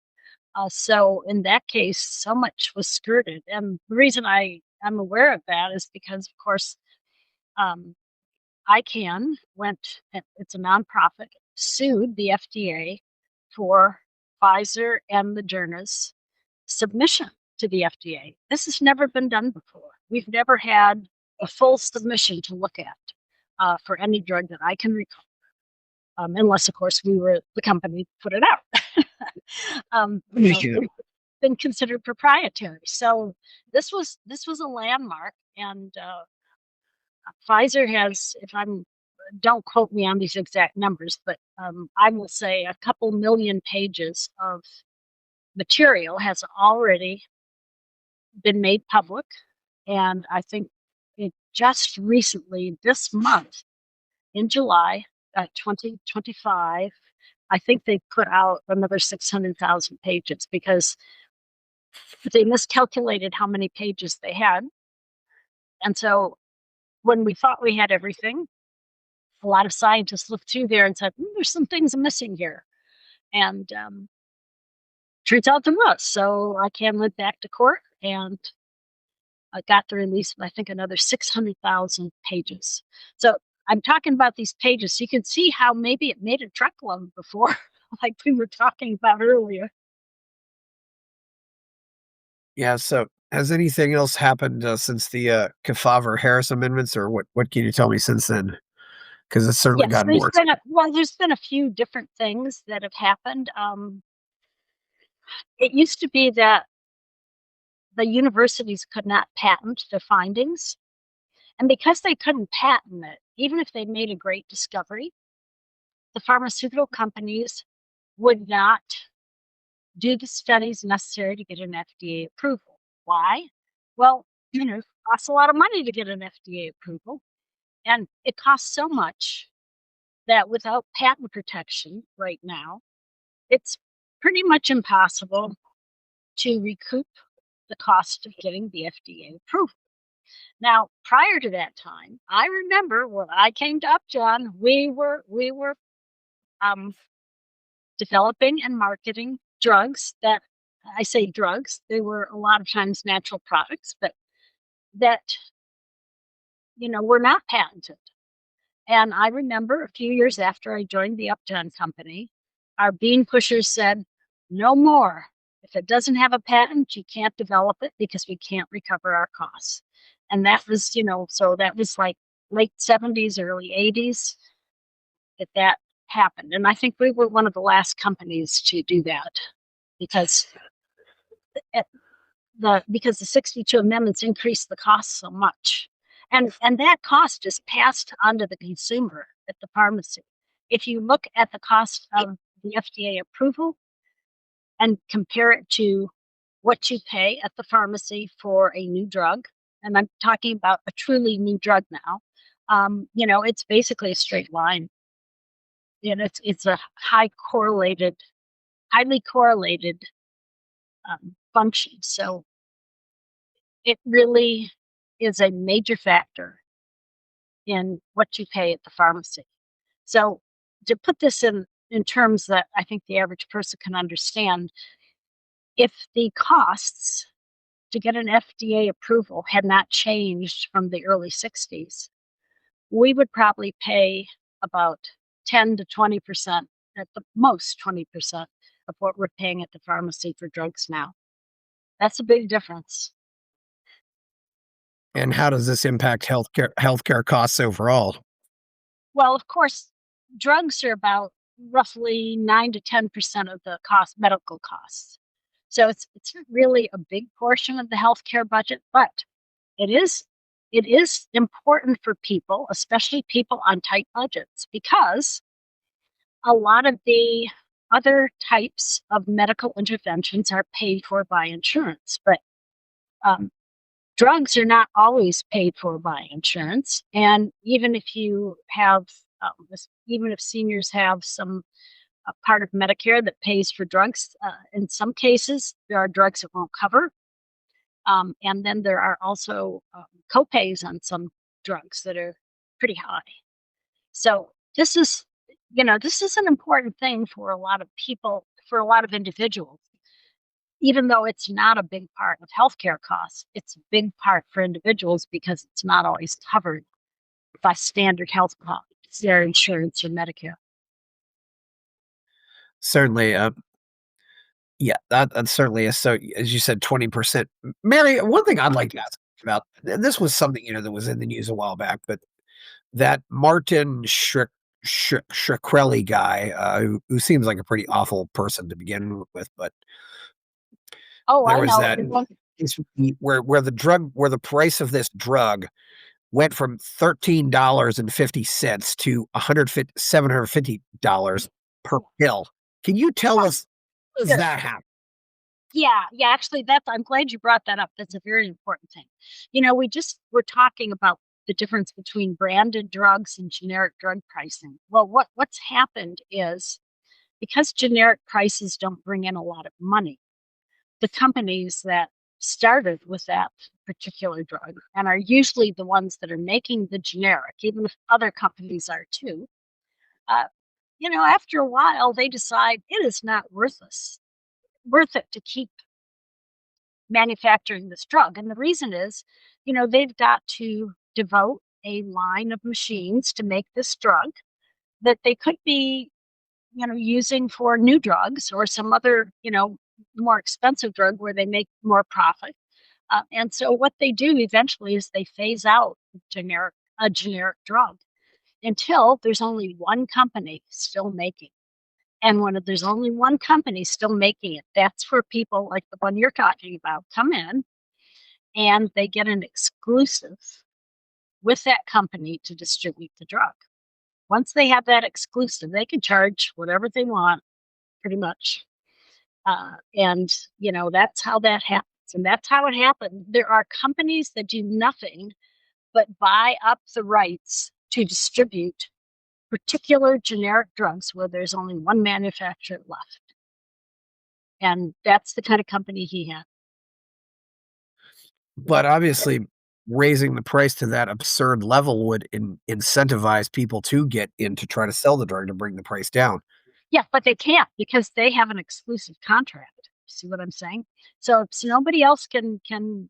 So in that case, so much was skirted. And the reason I'm aware of that is because, of course, ICANN it's a nonprofit, sued the FDA for Pfizer and Moderna's submission to the FDA. This has never been done before. We've never had a full submission to look at for any drug that I can recall, unless, of course, we were the company that put it out. It's been considered proprietary. So this was a landmark, and Pfizer has, don't quote me on these exact numbers, but I will say a couple million pages of material has already been made public. And I think it just recently, this month, in July 2025, I think they put out another 600,000 pages because they miscalculated how many pages they had. And so when we thought we had everything, a lot of scientists looked through there and said, there's some things missing here. And turns out there was. So ICANN went back to court and got the release of, I think, another 600,000 pages. So I'm talking about these pages so you can see how maybe it made a truckload before, like we were talking about earlier. Yeah. So, has anything else happened since the Kefauver-Harris amendments, or what can you tell me since then? Because it's certainly Yes, gotten worse. there's been a few different things that have happened. It used to be that the universities could not patent their findings. And because they couldn't patent it, even if they made a great discovery, the pharmaceutical companies would not do the studies necessary to get an FDA approval. Why? Well, it costs a lot of money to get an FDA approval. And it costs so much that without patent protection right now, it's pretty much impossible to recoup the cost of getting the FDA approval. Now, prior to that time, I remember when I came to Upjohn, we were developing and marketing drugs that, I say drugs, they were a lot of times natural products, but that, were not patented. And I remember a few years after I joined the Upjohn company, our bean pushers said, no more. If it doesn't have a patent, you can't develop it because we can't recover our costs. And that was, so that was like late 70s, early 80s that happened. And I think we were one of the last companies to do that because the 62 amendments increased the cost so much. And that cost is passed on to the consumer at the pharmacy. If you look at the cost of the FDA approval and compare it to what you pay at the pharmacy for a new drug, and I'm talking about a truly new drug now, it's basically a straight line. It's a highly correlated function. So it really is a major factor in what you pay at the pharmacy. So to put this in terms that I think the average person can understand, if the costs to get an FDA approval had not changed from the early 60s, we would probably pay about 10 to 20%, at the most 20% of what we're paying at the pharmacy for drugs now. That's a big difference. And how does this impact healthcare costs overall? Well, of course, drugs are about roughly 9 to 10% of the medical costs. So it's really a big portion of the healthcare budget, but it is important for people, especially people on tight budgets, because a lot of the other types of medical interventions are paid for by insurance, but drugs are not always paid for by insurance. And even if you have, even if seniors have some part of Medicare that pays for drugs, in some cases, there are drugs that won't cover. And then there are also copays on some drugs that are pretty high. So this is an important thing for a lot of people, for a lot of individuals. Even though it's not a big part of healthcare costs, it's a big part for individuals because it's not always covered by standard health costs, their insurance or Medicare. Certainly, yeah, that certainly is. So, as you said, 20%. Mary, one thing I'd like to ask about, and this was something that was in the news a while back, but that Martin Shkreli guy, who seems like a pretty awful person to begin with, but Oh, there I was know. that where the price of this drug went from $13.50 to $750 per pill. Can you tell us how does that happen? Yeah, actually, I'm glad you brought that up. That's a very important thing. We're talking about the difference between branded drugs and generic drug pricing. Well, what's happened is because generic prices don't bring in a lot of money, the companies that started with that particular drug and are usually the ones that are making the generic, even if other companies are too, after a while, they decide it is not worth it to keep manufacturing this drug. And the reason is, they've got to devote a line of machines to make this drug that they could be, using for new drugs or some other, more expensive drug where they make more profit. And so what they do eventually is they phase out a generic drug until there's only one company still making. And when there's only one company still making it, that's where people like the one you're talking about come in and they get an exclusive with that company to distribute the drug. Once they have that exclusive, they can charge whatever they want, pretty much. And, that's how that happens. And that's how it happened. There are companies that do nothing but buy up the rights to distribute particular generic drugs where there's only one manufacturer left. And that's the kind of company he had. But obviously, raising the price to that absurd level would incentivize people to get in to try to sell the drug to bring the price down. Yeah, but they can't because they have an exclusive contract. See what I'm saying? So nobody else can, and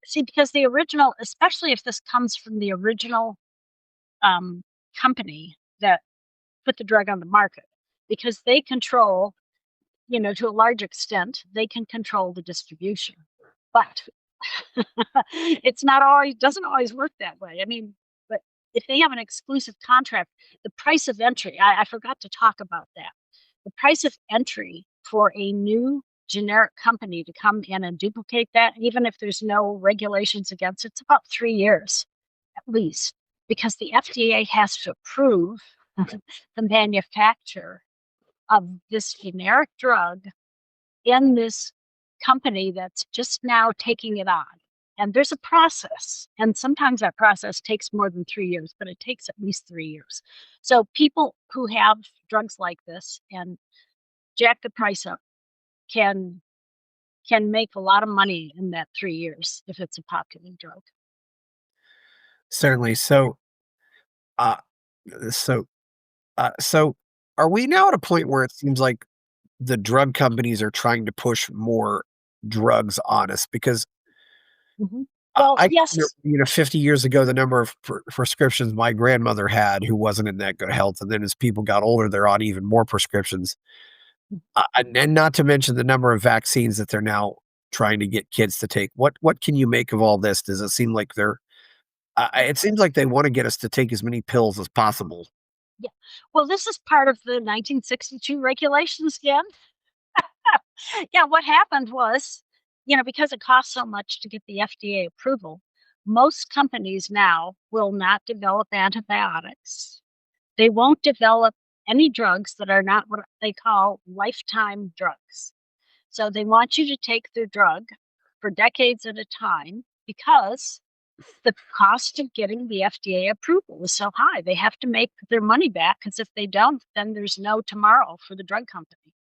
see, because the original, especially if this comes from the original company that put the drug on the market, because they control, to a large extent, they can control the distribution. But it's not always, doesn't always work that way. I mean, but if they have an exclusive contract, the price of entry, I forgot to talk about that. The price of entry for a new generic company to come in and duplicate that, even if there's no regulations against it, it's about 3 years at least, because the FDA has to approve the manufacture of this generic drug in this company that's just now taking it on. And there's a process. And sometimes that process takes more than 3 years, but it takes at least 3 years. So people who have drugs like this and jack the price up can make a lot of money in that 3 years if it's a popular drug. Certainly. Uh, so, so are we now at a point where it seems like the drug companies are trying to push more drugs on us? Because Mhm. Well, I yes. 50 years ago, the number of prescriptions my grandmother had who wasn't in that good health. And then as people got older, they're on even more prescriptions. And not to mention the number of vaccines that they're now trying to get kids to take. What can you make of all this? Does it seem like it seems like they want to get us to take as many pills as possible. Yeah. Well, this is part of the 1962 regulations again. Yeah, what happened was, because it costs so much to get the FDA approval, most companies now will not develop antibiotics. They won't develop any drugs that are not what they call lifetime drugs. So they want you to take their drug for decades at a time because the cost of getting the FDA approval is so high. They have to make their money back because if they don't, then there's no tomorrow for the drug company.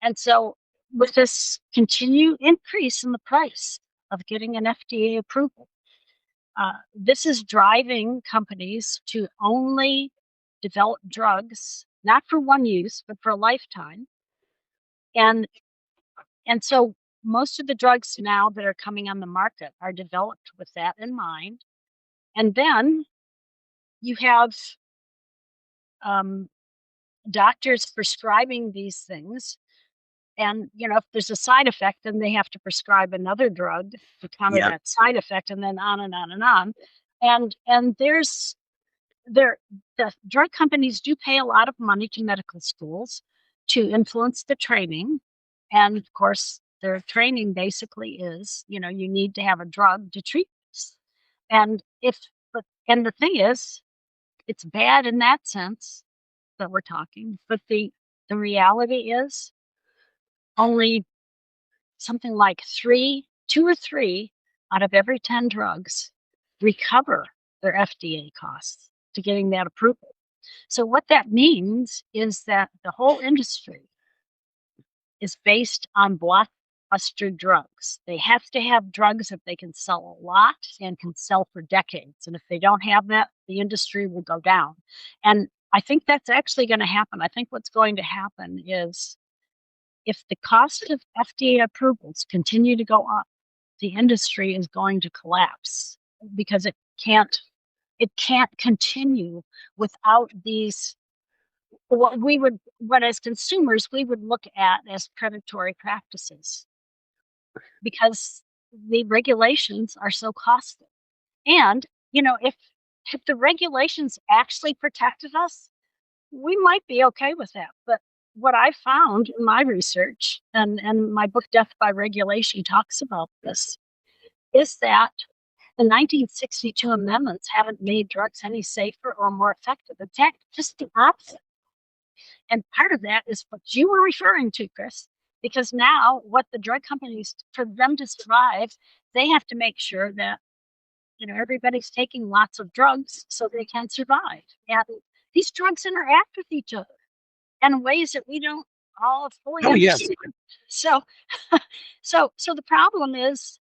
And so, with this continued increase in the price of getting an FDA approval, this is driving companies to only develop drugs not for one use but for a lifetime. And so most of the drugs now that are coming on the market are developed with that in mind. And then you have doctors prescribing these things. And, if there's a side effect, then they have to prescribe another drug to counter Yeah. that side effect, and then on and on and on. And there the drug companies do pay a lot of money to medical schools to influence the training. And of course, their training basically is, you need to have a drug to treat this. And and the thing is, it's bad in that sense that we're talking, but the reality is only something like 2 or 3 out of every 10 drugs recover their FDA costs to getting that approval. So what that means is that the whole industry is based on blockbuster drugs. They have to have drugs that they can sell a lot and can sell for decades. And if they don't have that, the industry will go down. And I think that's actually going to happen. I think what's going to happen is if the cost of FDA approvals continue to go up, the industry is going to collapse because it can't continue without these what as consumers we would look at as predatory practices because the regulations are so costly. And if the regulations actually protected us, we might be okay with that. But what I found in my research, and my book Death by Regulation talks about this, is that the 1962 amendments haven't made drugs any safer or more effective. In fact, just the opposite. And part of that is what you were referring to, Chris, because now what the drug companies, for them to survive, they have to make sure that everybody's taking lots of drugs so they can survive. And these drugs interact with each other in ways that we don't all fully understand. So, so the problem is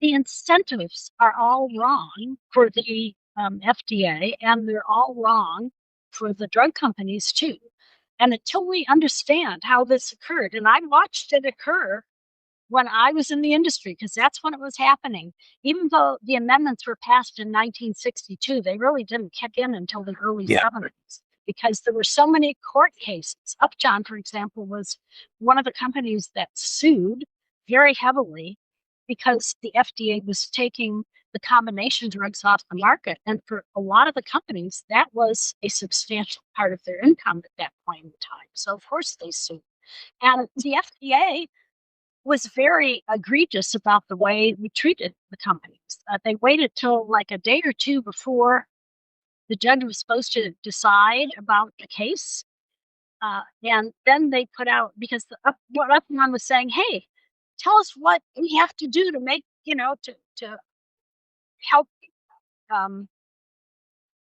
the incentives are all wrong for the FDA, and they're all wrong for the drug companies too. And until we understand how this occurred, and I watched it occur when I was in the industry, because that's when it was happening. Even though the amendments were passed in 1962, they really didn't kick in until the early 70s, because there were so many court cases. Upjohn, for example, was one of the companies that sued very heavily because the FDA was taking the combination drugs off the market. And for a lot of the companies, that was a substantial part of their income at that point in time. So, of course, they sued. And the FDA was very egregious about the way we treated the companies. They waited till like a day or two before the judge was supposed to decide about the case. And then they put out, because what Upjohn was saying, hey, tell us what we have to do to make, to help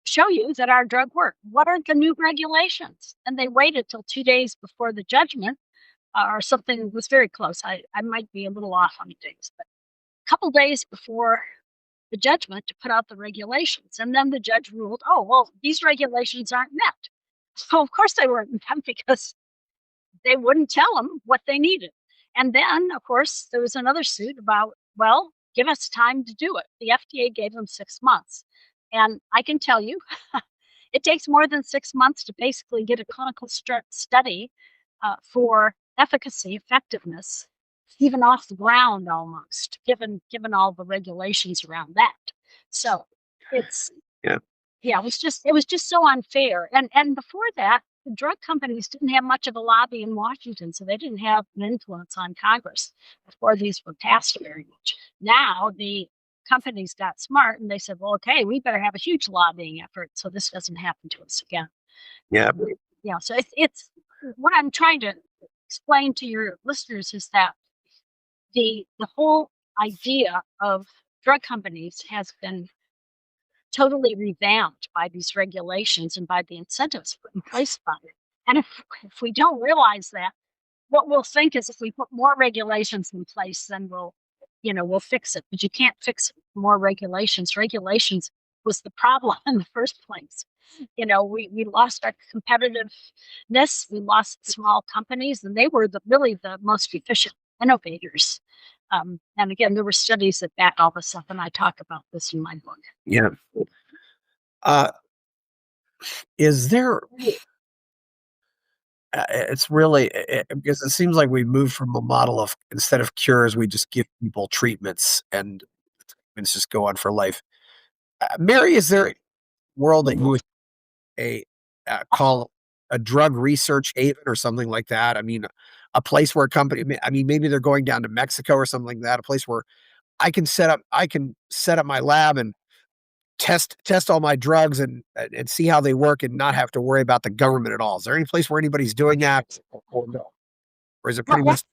show you that our drug worked. What are the new regulations? And they waited till 2 days before the judgment, or something was very close. I might be a little off on the days, but a couple days before the judgment to put out the regulations. And then the judge ruled, oh, well, these regulations aren't met. So, of course, they weren't met because they wouldn't tell them what they needed. And then, of course, there was another suit about, well, give us time to do it. The FDA gave them 6 months. And I can tell you, it takes more than 6 months to basically get a clinical study for efficacy, effectiveness, even off the ground almost, given all the regulations around that. So it's it was just so unfair. And before that, the drug companies didn't have much of a lobby in Washington, so they didn't have an influence on Congress before these were passed very much. Now the companies got smart and they said, well, okay, we better have a huge lobbying effort so this doesn't happen to us again. Yeah. So it's what I'm trying to explain to your listeners is that the whole idea of drug companies has been totally revamped by these regulations and by the incentives put in place by it. And if we don't realize that, what we'll think is if we put more regulations in place, then we'll fix it. But you can't fix more regulations. Regulations was the problem in the first place. We lost our competitiveness. We lost small companies, and they were really the most efficient innovators. And again, there were studies that back all this up, and I talk about this in my book. Yeah. Is there? It's really because it seems like we moved from a model of instead of cures, we just give people treatments, and treatments just go on for life. Mary, is there a world that you would call a drug research haven or something like that? I mean, a place where a company, I mean, maybe they're going down to Mexico or something like that, a place where I can set up my lab and test all my drugs and see how they work and not have to worry about the government at all. Is there any place where anybody's doing that? Or no? Or is it pretty much?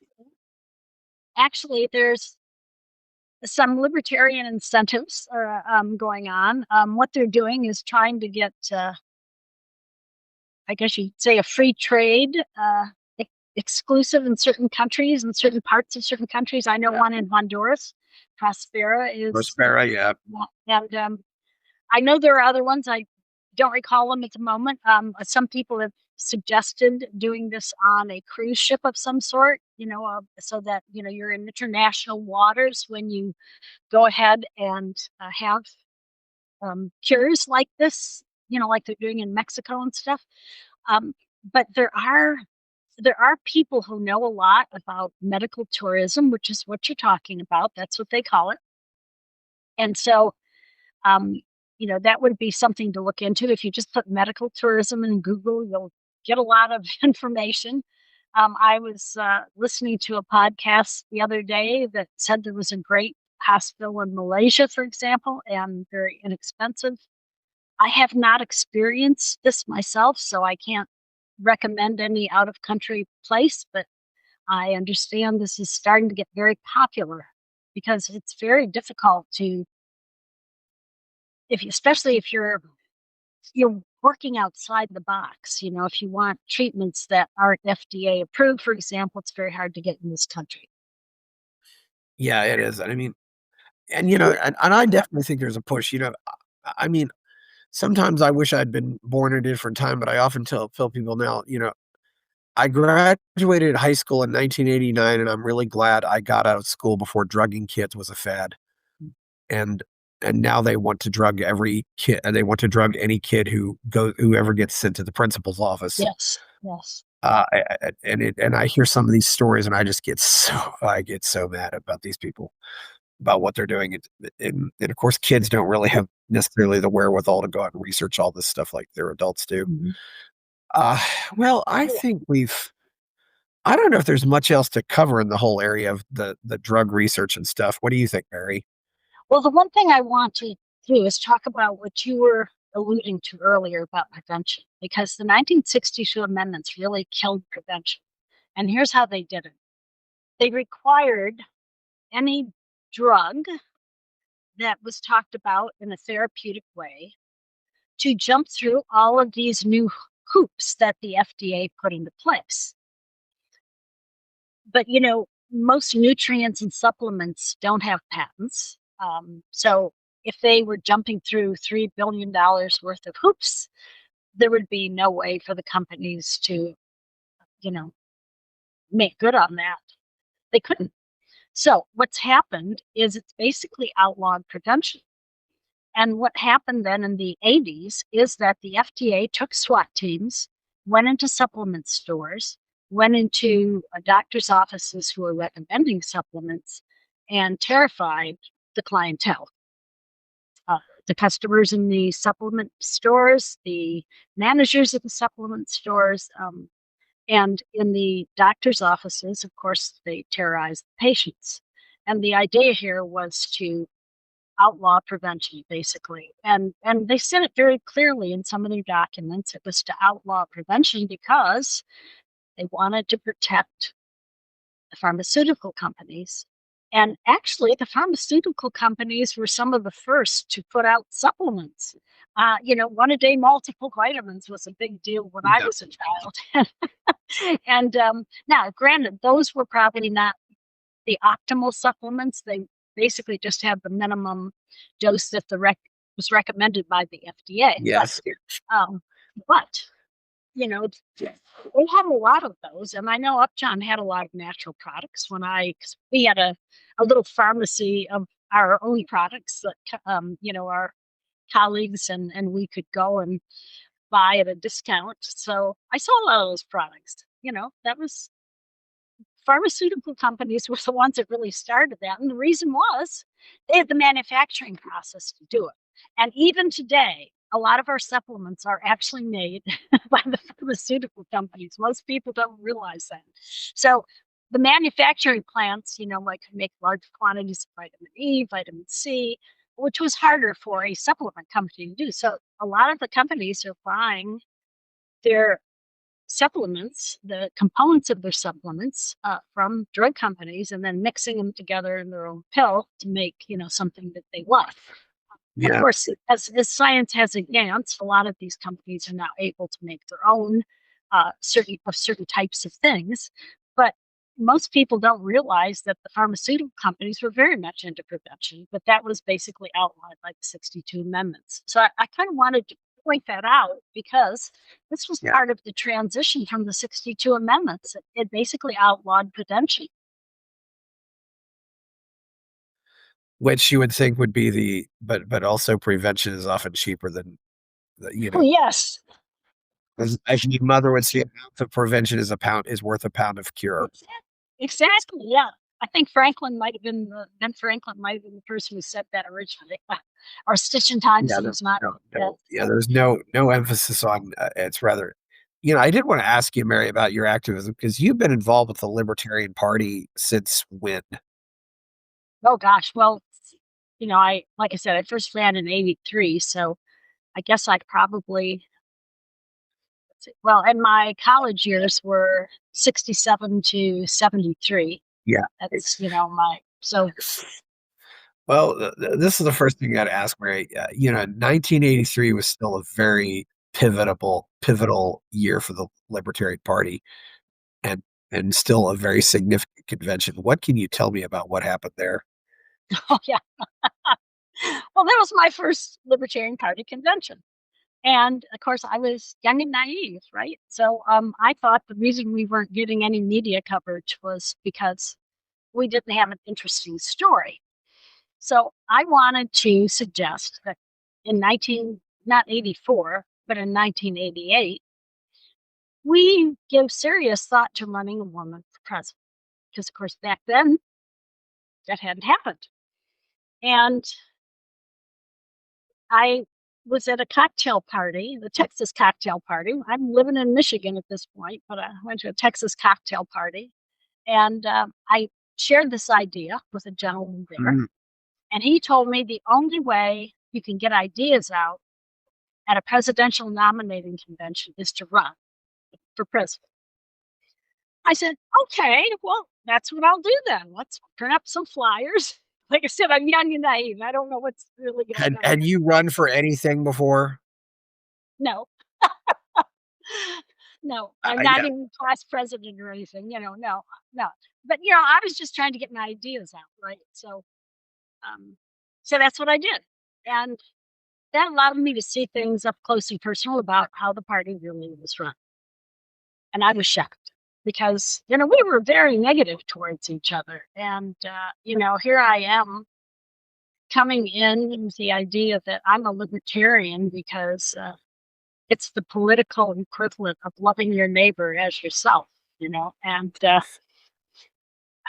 Actually, there's some libertarian incentives are going on. What they're doing is trying to get, I guess you'd say, a free trade exclusive in certain countries, in certain parts of certain countries. I know one in Honduras, Prospera is. Prospera, yeah. And I know there are other ones. I don't recall them at the moment. Some people have suggested doing this on a cruise ship of some sort, so that, you're in international waters when you go ahead and have cures like this, like they're doing in Mexico and stuff. But there are people who know a lot about medical tourism, which is what you're talking about. That's what they call it. And so, that would be something to look into. If you just put medical tourism in Google, you'll get a lot of information. I was listening to a podcast the other day that said there was a great hospital in Malaysia, for example, and very inexpensive. I have not experienced this myself, so I can't recommend any out-of-country place, but I understand this is starting to get very popular because it's very difficult to, especially if you're working outside the box. If you want treatments that aren't FDA approved, for example, it's very hard to get in this country. Yeah, it is. I mean, and and I definitely think there's a push. I mean, sometimes I wish I'd been born at a different time, but I often tell people now, I graduated high school in 1989, and I'm really glad I got out of school before drugging kids was a fad. And now they want to drug every kid. They want to drug any kid whoever gets sent to the principal's office. Yes, yes. And I hear some of these stories, and I get so mad about these people, about what they're doing. And of course, kids don't really have necessarily the wherewithal to go out and research all this stuff like their adults do. Mhm. Well, I think I don't know if there's much else to cover in the whole area of the drug research and stuff. What do you think, Mary? Well, the one thing I want to do is talk about what you were alluding to earlier about prevention, because the 1962 amendments really killed prevention. And here's how they did it. They required any drug that was talked about in a therapeutic way to jump through all of these new hoops that the FDA put into place. But, most nutrients and supplements don't have patents. So if they were jumping through $3 billion worth of hoops, there would be no way for the companies to, make good on that. They couldn't. So what's happened is it's basically outlawed prevention. And what happened then in the 80s is that the FDA took SWAT teams, went into supplement stores, went into doctors' offices who were recommending supplements, and terrified the clientele. The customers in the supplement stores, the managers of the supplement stores, and in the doctor's offices, of course, they terrorized the patients. And the idea here was to outlaw prevention, basically. And they said it very clearly in some of their documents. It was to outlaw prevention because they wanted to protect the pharmaceutical companies. And actually, the pharmaceutical companies were some of the first to put out supplements. 1-a-day multiple vitamins was a big deal when I was a child. And now, granted, those were probably not the optimal supplements. They basically just had the minimum dose that was recommended by the FDA. Yes. But they had a lot of those, and I know Upjohn had a lot of natural products. Cause we had a little pharmacy of our own products that our colleagues and we could go and buy at a discount. So I saw a lot of those products. That was pharmaceutical companies were the ones that really started that. And the reason was they had the manufacturing process to do it. And even today, a lot of our supplements are actually made by the pharmaceutical companies. Most people don't realize that. So the manufacturing plants, like make large quantities of vitamin E, vitamin C, which was harder for a supplement company to do. So a lot of the companies are buying their supplements, the components of their supplements from drug companies, and then mixing them together in their own pill to make, something that they love. Yeah. Of course, as science has advanced, a lot of these companies are now able to make their own certain types of things. But most people don't realize that the pharmaceutical companies were very much into prevention, but that was basically outlawed by the 62 amendments. So I kind of wanted to point that out because this was part of the transition from the 62 amendments. It basically outlawed prevention. Which you would think would be but also prevention is often cheaper than Oh, yes. As your mother would say, an ounce of prevention is worth a pound of cure. Exactly. Yeah. I think Franklin might have been Ben Franklin might have been the person who said that originally. Or Stitch and Time seems not. There's no emphasis on it's rather. I did want to ask you, Mary, about your activism because you've been involved with the Libertarian Party since when? Oh gosh, well, like I said, I first ran in '83, so I guess I probably. Well, and my college years were 67 to 73. Yeah. That's, so. Well, this is the first thing I got to ask, Mary. 1983 was still a very pivotal year for the Libertarian Party and still a very significant convention. What can you tell me about what happened there? Oh, yeah. Well, that was my first Libertarian Party convention. And of course, I was young and naive, right? So I thought the reason we weren't getting any media coverage was because we didn't have an interesting story. So I wanted to suggest that in not 84, but in 1988, we give serious thought to running a woman for president. Because, of course, back then, that hadn't happened. And I was at a cocktail party, the Texas cocktail party. I'm living in Michigan at this point, but I went to a Texas cocktail party. And I shared this idea with a gentleman there. Mhm. And he told me the only way you can get ideas out at a presidential nominating convention is to run for president. I said, okay, well, that's what I'll do then. Let's print up some flyers. Like I said, I'm young and naive. I don't know what's really going on. Had you run for anything before? No, no, I'm I not yeah. even class president or anything, no, no. But, I was just trying to get my ideas out, right? Um, so that's what I did. And that allowed me to see things up close and personal about how the party really was run. And I was shocked because, we were very negative towards each other. And, here I am coming in with the idea that I'm a libertarian because it's the political equivalent of loving your neighbor as yourself, and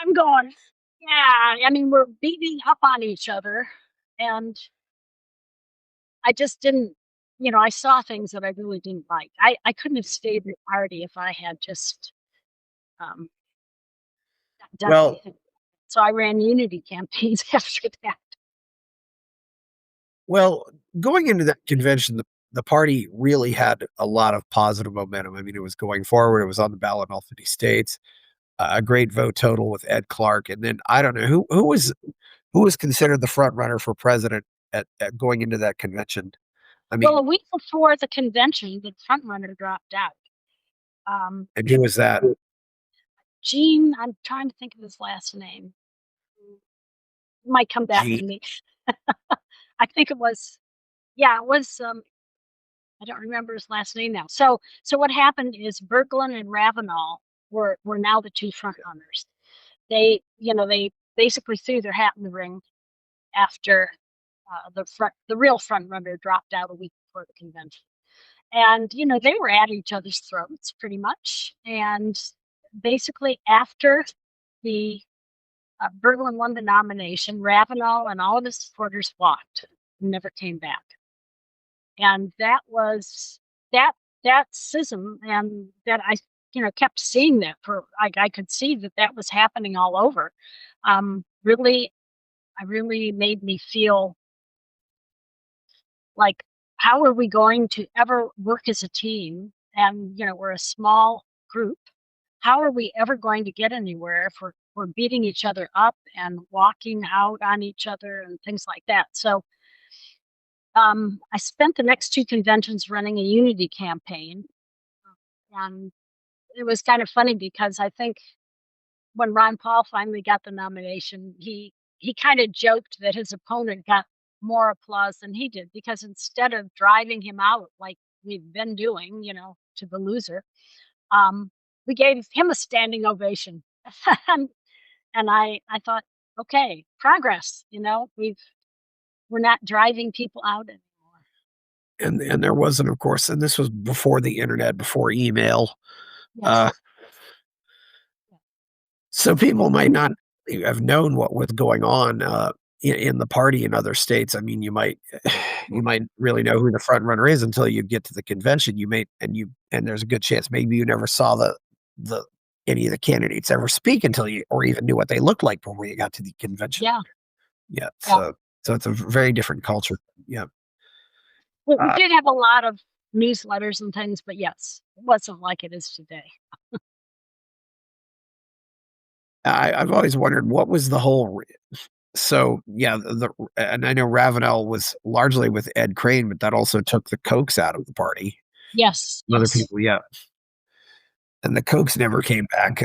I'm going, yeah, I mean, we're beating up on each other. And I just didn't, I saw things that I really didn't like. I couldn't have stayed in the party if I had just um, done Well, anything. So I ran unity campaigns after that. well, going into that convention, the party really had a lot of positive momentum. I mean, it was going forward. It was on the ballot in all 50 states. A great vote total with Ed Clark, and then I don't know who was considered the front runner for president at going into that convention. I Well, a mean, week before the convention, the front runner dropped out. and who was that? Gene, I'm trying to think of his last name. Might come back to Gee, me. I think it was, yeah, it was. I don't remember his last name now. So what happened is Berglund and Ravenel were now the two front runners. They basically threw their hat in the ring after the real front runner dropped out a week before the convention. And they were at each other's throats pretty much. And basically, after the Berglund won the nomination, Ravenel and all of his supporters walked and never came back. And that was that schism, and that I kept seeing that for I could see that was happening all over. Really, I really made me feel like, how are we going to ever work as a team? And we're a small group. How are we ever going to get anywhere if we're beating each other up and walking out on each other and things like that? So I spent the next two conventions running a unity campaign. And it was kind of funny because I think when Ron Paul finally got the nomination, he kind of joked that his opponent got more applause than he did, because instead of driving him out like we've been doing, to the loser, we gave him a standing ovation. and I thought, okay, progress, we're not driving people out anymore. And there wasn't, of course, and this was before the internet, before email. Uh, Yes. so people might not have known what was going on in the party in other states. I mean, you might really know who the front runner is until you get to the convention. And there's a good chance maybe you never saw the any of the candidates ever speak until you, or even knew what they looked like before you got to the convention. Yeah. Yeah. Yeah. So it's a very different culture. Yeah. We Uh, did have a lot of newsletters and things, but yes, it wasn't like it is today. I've always wondered what was the whole. So yeah, and I know Ravenel was largely with Ed Crane, but that also took the Kochs out of the party. Yes, Other yes. people, yeah, and the Kochs never came back.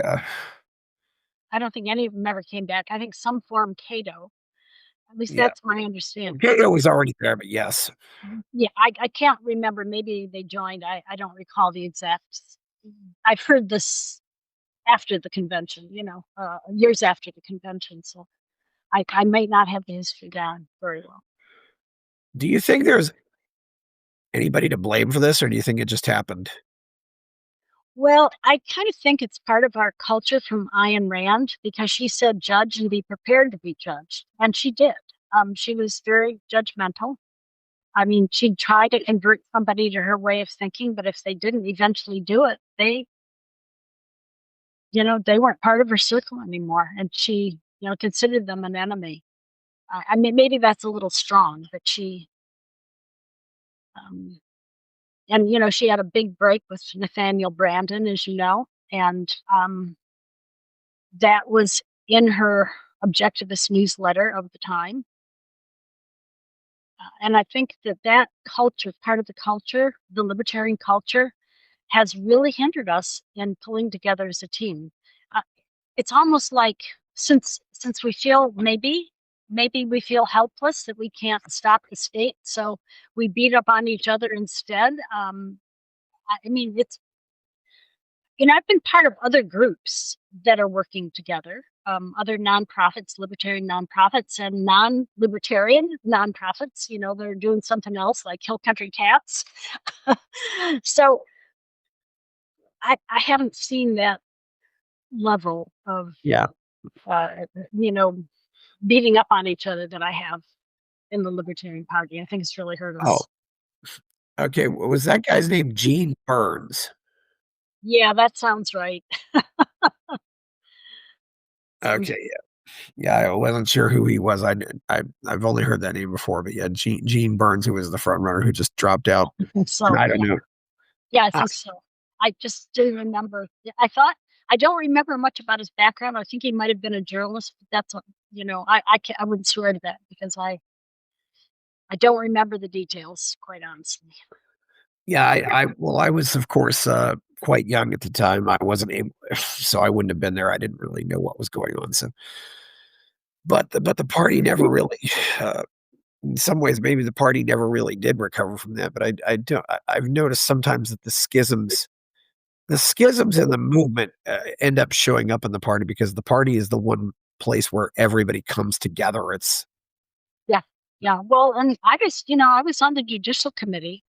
I don't think any of them ever came back. I think some formed Cato. At least Yeah. that's my understanding. Gato was already there, but yes. Yeah, I can't remember. Maybe they joined. I don't recall the exact. I've heard this after the convention, years after the convention. So I might not have the history down very well. Do you think there's anybody to blame for this, or do you think it just happened? Well, I kind of think it's part of our culture from Ayn Rand because she said, judge and be prepared to be judged. And she did. She was very judgmental. I mean, she'd try to convert somebody to her way of thinking, but if they didn't eventually do it, they weren't part of her circle anymore. And she, considered them an enemy. I mean, maybe that's a little strong, but she, and she had a big break with Nathaniel Brandon, as you know, and that was in her objectivist newsletter of the time. And I think that culture, part of the culture, the libertarian culture, has really hindered us in pulling together as a team. It's almost like since we feel maybe we feel helpless that we can't stop the state, so we beat up on each other instead. I mean, I've been part of other groups that are working together, other nonprofits, libertarian nonprofits, and non-libertarian nonprofits. They're doing something else like Hill Country Cats. So I haven't seen that level of Yeah. Beating up on each other that I have in the Libertarian Party. I think it's really hurt us. Oh, okay. Was that guy's name Gene Burns? Yeah, that sounds right. Okay, yeah. I wasn't sure who he was. I've only heard that name before, but yeah, Gene Burns, who was the front runner who just dropped out. So And I don't know. yeah, I think so. I just didn't remember. I don't remember much about his background. I think he might have been a journalist. But that's I wouldn't swear to that because I don't remember the details, quite honestly. Yeah, I was of course quite young at the time. I wasn't able, so I wouldn't have been there. I didn't really know what was going on. So, but the party never really. In some ways, maybe the party never really did recover from that. But I don't. I've noticed sometimes that the schisms in the movement end up showing up in the party because the party is the one place where everybody comes together. It's Yeah. Well, and I was on the judicial committee,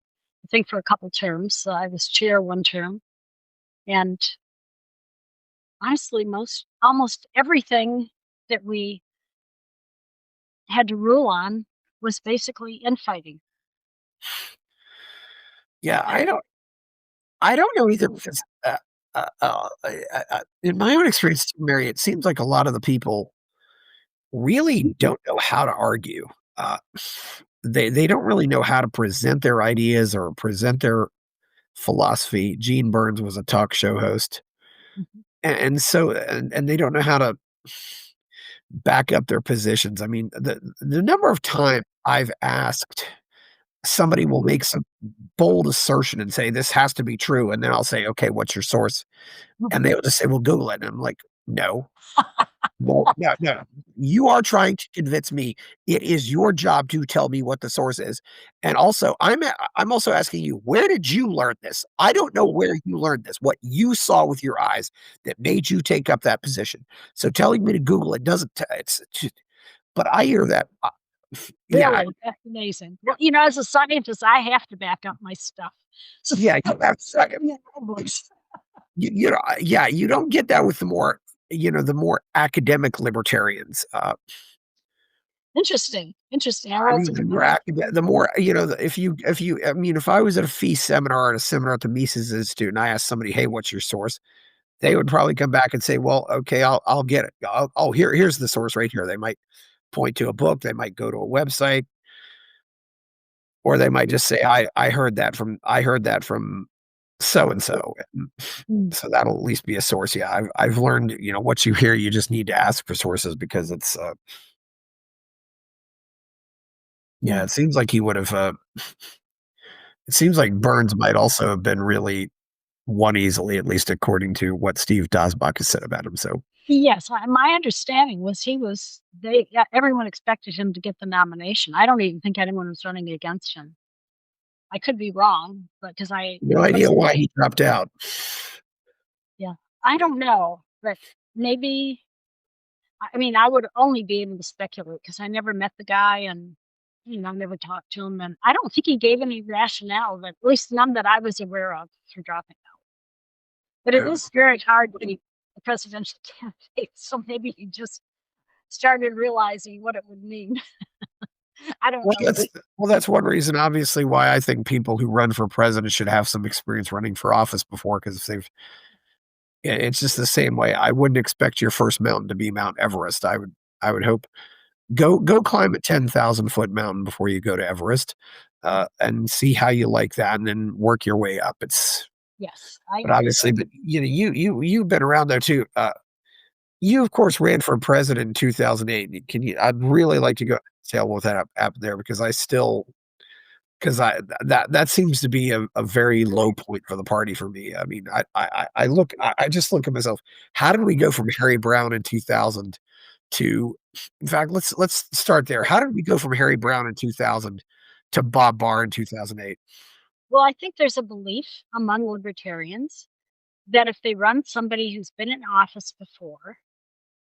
I think for a couple terms. I was chair one term, and honestly, almost everything that we had to rule on was basically infighting. yeah. I don't know either because in my own experience, too, Mary, it seems like a lot of the people really don't know how to argue. Uh, they don't really know how to present their ideas or present their philosophy. Gene Burns was a talk show host, Mhm. and they don't know how to back up their positions. I mean, the number of times I've asked somebody will make some bold assertion and say this has to be true, and then I'll say, okay, what's your source? And they'll just say, well, Google it. And I'm like, no. Well, no, no. You are trying to convince me it is your job to tell me what the source is. And also, I'm also asking you, where did you learn this? I don't know where you learned this, what you saw with your eyes that made you take up that position. So telling me to Google it doesn't, but I hear that. Yeah, Really, that's amazing. Well, as a scientist, I have to back up my stuff. So yeah, that's, problems. yeah, you don't get that with the more academic libertarians. Interesting. I mean, the more, if I was at a feast seminar or a seminar at the Mises Institute and I asked somebody, hey, what's your source? They would probably come back and say, well, okay, I'll get it. Here's the source right here. They might point to a book. They might go to a website, or they might just say, I heard that from so-and-so. So that'll at least be a source. Yeah. I've learned, what you hear, you just need to ask for sources because it's, yeah, it seems like he would have, it seems like Burns might also have been really won easily, at least according to what Steve Dasbach has said about him. So Yes, my understanding was everyone expected him to get the nomination. I don't even think anyone was running against him. I could be wrong, but because No idea why he dropped out. yeah, I don't know, but maybe, I mean, I would only be able to speculate because I never met the guy and, never talked to him. And I don't think he gave any rationale, that, at least none that I was aware of, for dropping out. But it is very hard to be a presidential candidate. So maybe he just started realizing what it would mean. I don't know. That's one reason, obviously, why I think people who run for president should have some experience running for office before, because if they've it's just the same way. I wouldn't expect your first mountain to be Mount Everest. I would hope go climb a 10,000-foot mountain before you go to Everest, and see how you like that, and then work your way up. Yes, But obviously, but you've been around there too. You of course ran for president in 2008. I'd really like to go tell what that happened there, because that seems to be a very low point for the party for me. I mean, I just look at myself. How did we go from Harry Brown in 2000 to, in fact, let's start there. How did we go from Harry Brown in 2000 to Bob Barr in 2008? well, I think there's a belief among libertarians that if they run somebody who's been in office before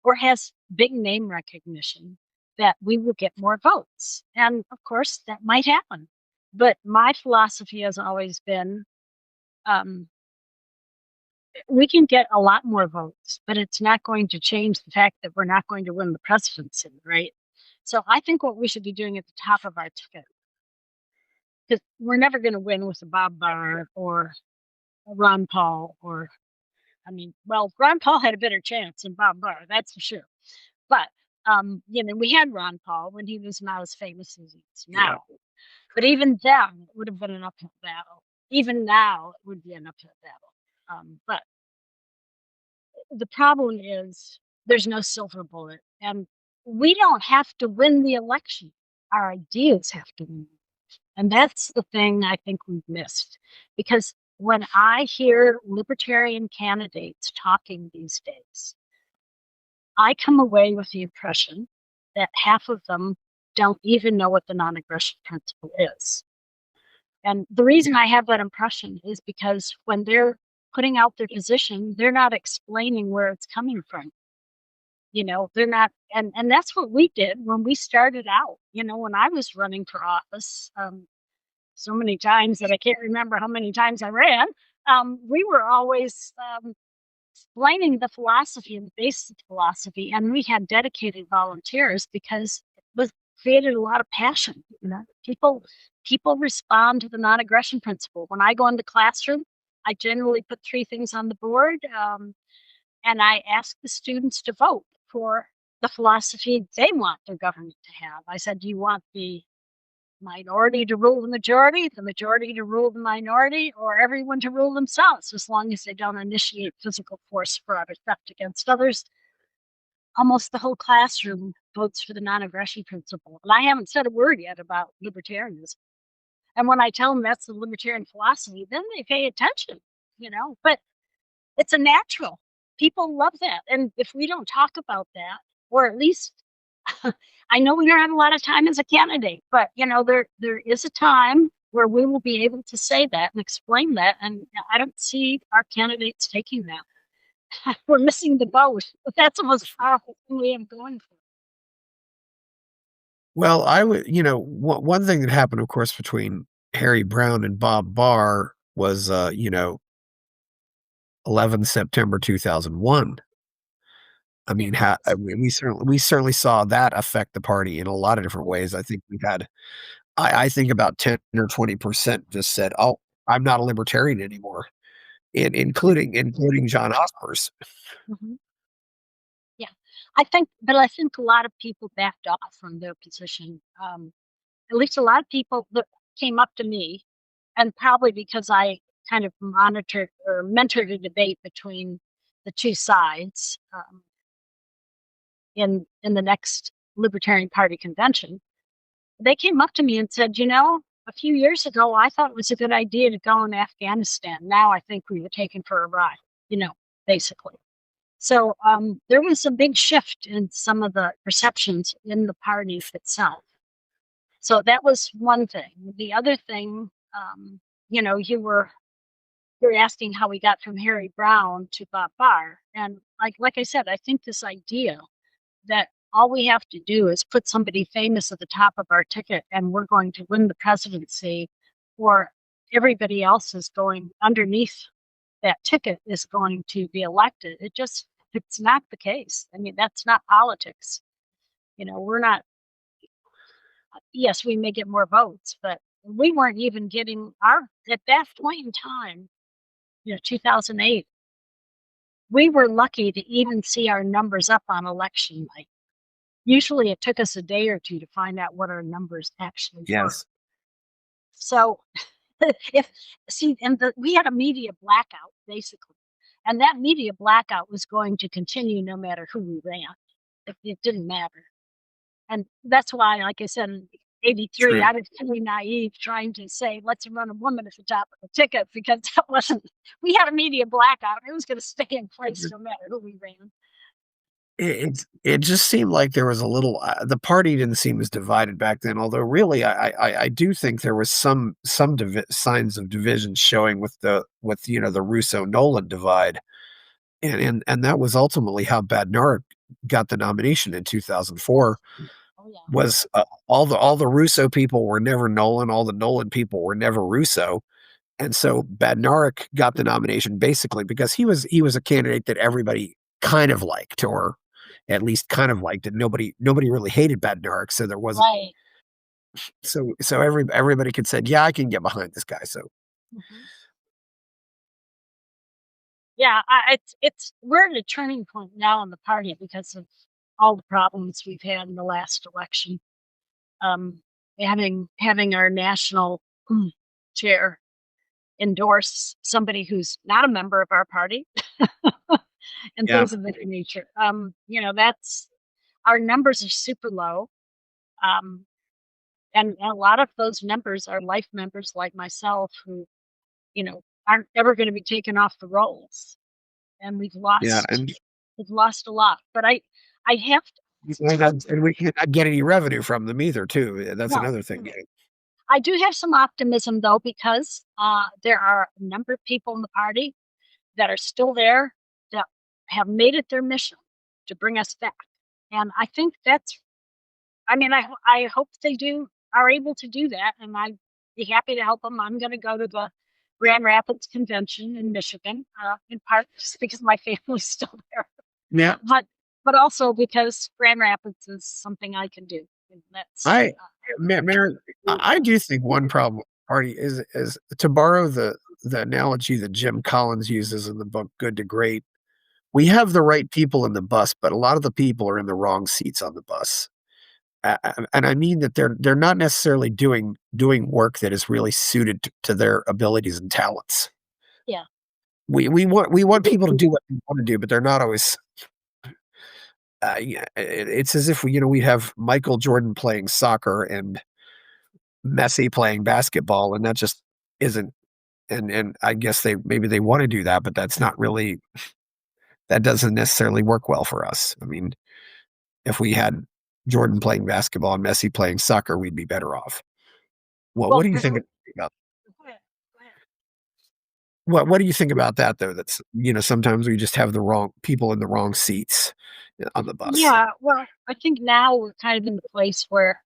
or has big name recognition, that we will get more votes. And of course, that might happen. But my philosophy has always been, um, we can get a lot more votes, but it's not going to change the fact that we're not going to win the presidency, right? So I think what we should be doing at the top of our ticket, because we're never going to win with a Bob Barr or a Ron Paul, or, I mean, well, Ron Paul had a better chance than Bob Barr, that's for sure. But we had Ron Paul when he was not as famous as he is now. Yeah. But even then, it would have been an uphill battle. Even now, it would be an uphill battle. But the problem is there's no silver bullet, and we don't have to win the election. Our ideas have to win. And that's the thing I think we've missed. Because when I hear libertarian candidates talking these days, I come away with the impression that half of them don't even know what the non-aggression principle is. And the reason I have that impression is because when they're putting out their position, they're not explaining where it's coming from. They're not, and that's what we did when we started out. When I was running for office, so many times that I can't remember how many times I ran, we were always explaining the philosophy and the basic philosophy, and we had dedicated volunteers because it was created a lot of passion. People respond to the non-aggression principle. When I go in the classroom, I generally put 3 things on the board, and I ask the students to vote for the philosophy they want their government to have. I said, do you want the minority to rule the majority to rule the minority, or everyone to rule themselves, as long as they don't initiate physical force, fraud, or theft against others? Almost the whole classroom votes for the non-aggression principle. And I haven't said a word yet about libertarianism. And when I tell them that's the libertarian philosophy, then they pay attention, but it's a natural. People love that. And if we don't talk about that, or at least I know we don't have a lot of time as a candidate, but there is a time where we will be able to say that and explain that. And I don't see our candidates taking that. We're missing the boat. That's the most powerful thing we have going for. Well, I would, one thing that happened, of course, between Harry Brown and Bob Barr was, 11 September 2001. I mean, we certainly saw that affect the party in a lot of different ways. I think we've had, I think about 10 or 20% just said, "Oh, I'm not a libertarian anymore," including John Hospers. Mm-hmm. Yeah, I think a lot of people backed off from their position. At least a lot of people that came up to me, and probably because I kind of monitored or mentored a debate between the two sides in the next Libertarian Party convention, they came up to me and said, a few years ago, I thought it was a good idea to go in Afghanistan. Now I think we were taken for a ride, basically. So there was a big shift in some of the perceptions in the party itself. So that was one thing. The other thing, you were asking how we got from Harry Brown to Bob Barr, and like I said, I think this idea that all we have to do is put somebody famous at the top of our ticket, and we're going to win the presidency, or everybody else is going underneath that ticket is going to be elected. It's not the case. I mean, that's not politics. We're not, yes, we may get more votes, but we weren't even getting at that point in time, 2008, we were lucky to even see our numbers up on election night. Usually it took us a day or two to find out what our numbers actually were. Yes. So we had a media blackout, basically. And that media blackout was going to continue no matter who we ran. It didn't matter. And that's why, like I said, in 83, True. I was pretty naive trying to say, let's run a woman at the top of the ticket, because we had a media blackout. It was going to stay in place no matter who we ran. It just seemed like there was a little, the party didn't seem as divided back then, although really I do think there was some signs of division showing with the Russo-Nolan divide. And that was ultimately how Badnarik got the nomination in 2004. Oh, yeah. Was all the Russo people were never Nolan, all the Nolan people were never Russo. And so Badnarik got the nomination basically because he was a candidate that everybody kind of liked, or at least kind of liked it. Nobody really hated Badnarik, so there wasn't. Right. So everybody could say, yeah, I can get behind this guy. So yeah, we're at a turning point now in the party because of all the problems we've had in the last election. Having our national chair endorse somebody who's not a member of our party and things of that nature. That's, our numbers are super low. And a lot of those members are life members like myself who, aren't ever going to be taken off the rolls. And we've lost a lot. But I have to, and we can't get any revenue from them either, too. That's No. another thing. I do have some optimism, though, because there are a number of people in the party that are still there that have made it their mission to bring us back. And I think I hope they are able to do that, and I'd be happy to help them. I'm going to go to the Grand Rapids Convention in Michigan, in part just because my family's still there. Yeah. But also because Grand Rapids is something I can do. And that's Mary, I do think one problem with the party is to borrow the analogy that Jim Collins uses in the book Good to Great. We have the right people in the bus, but a lot of the people are in the wrong seats on the bus. And I mean that they're not necessarily doing work that is really suited to their abilities and talents. Yeah. We want people to do what they want to do, but they're not always. It's as if we have Michael Jordan playing soccer and Messi playing basketball, and that just isn't. And I guess maybe they want to do that, but that's not really. That doesn't necessarily work well for us. I mean, if we had Jordan playing basketball and Messi playing soccer, we'd be better off. What do you think about? Go ahead. What do you think about that, though? That's sometimes we just have the wrong people in the wrong seats on the bus. Yeah, well, I think now we're kind of in the place where,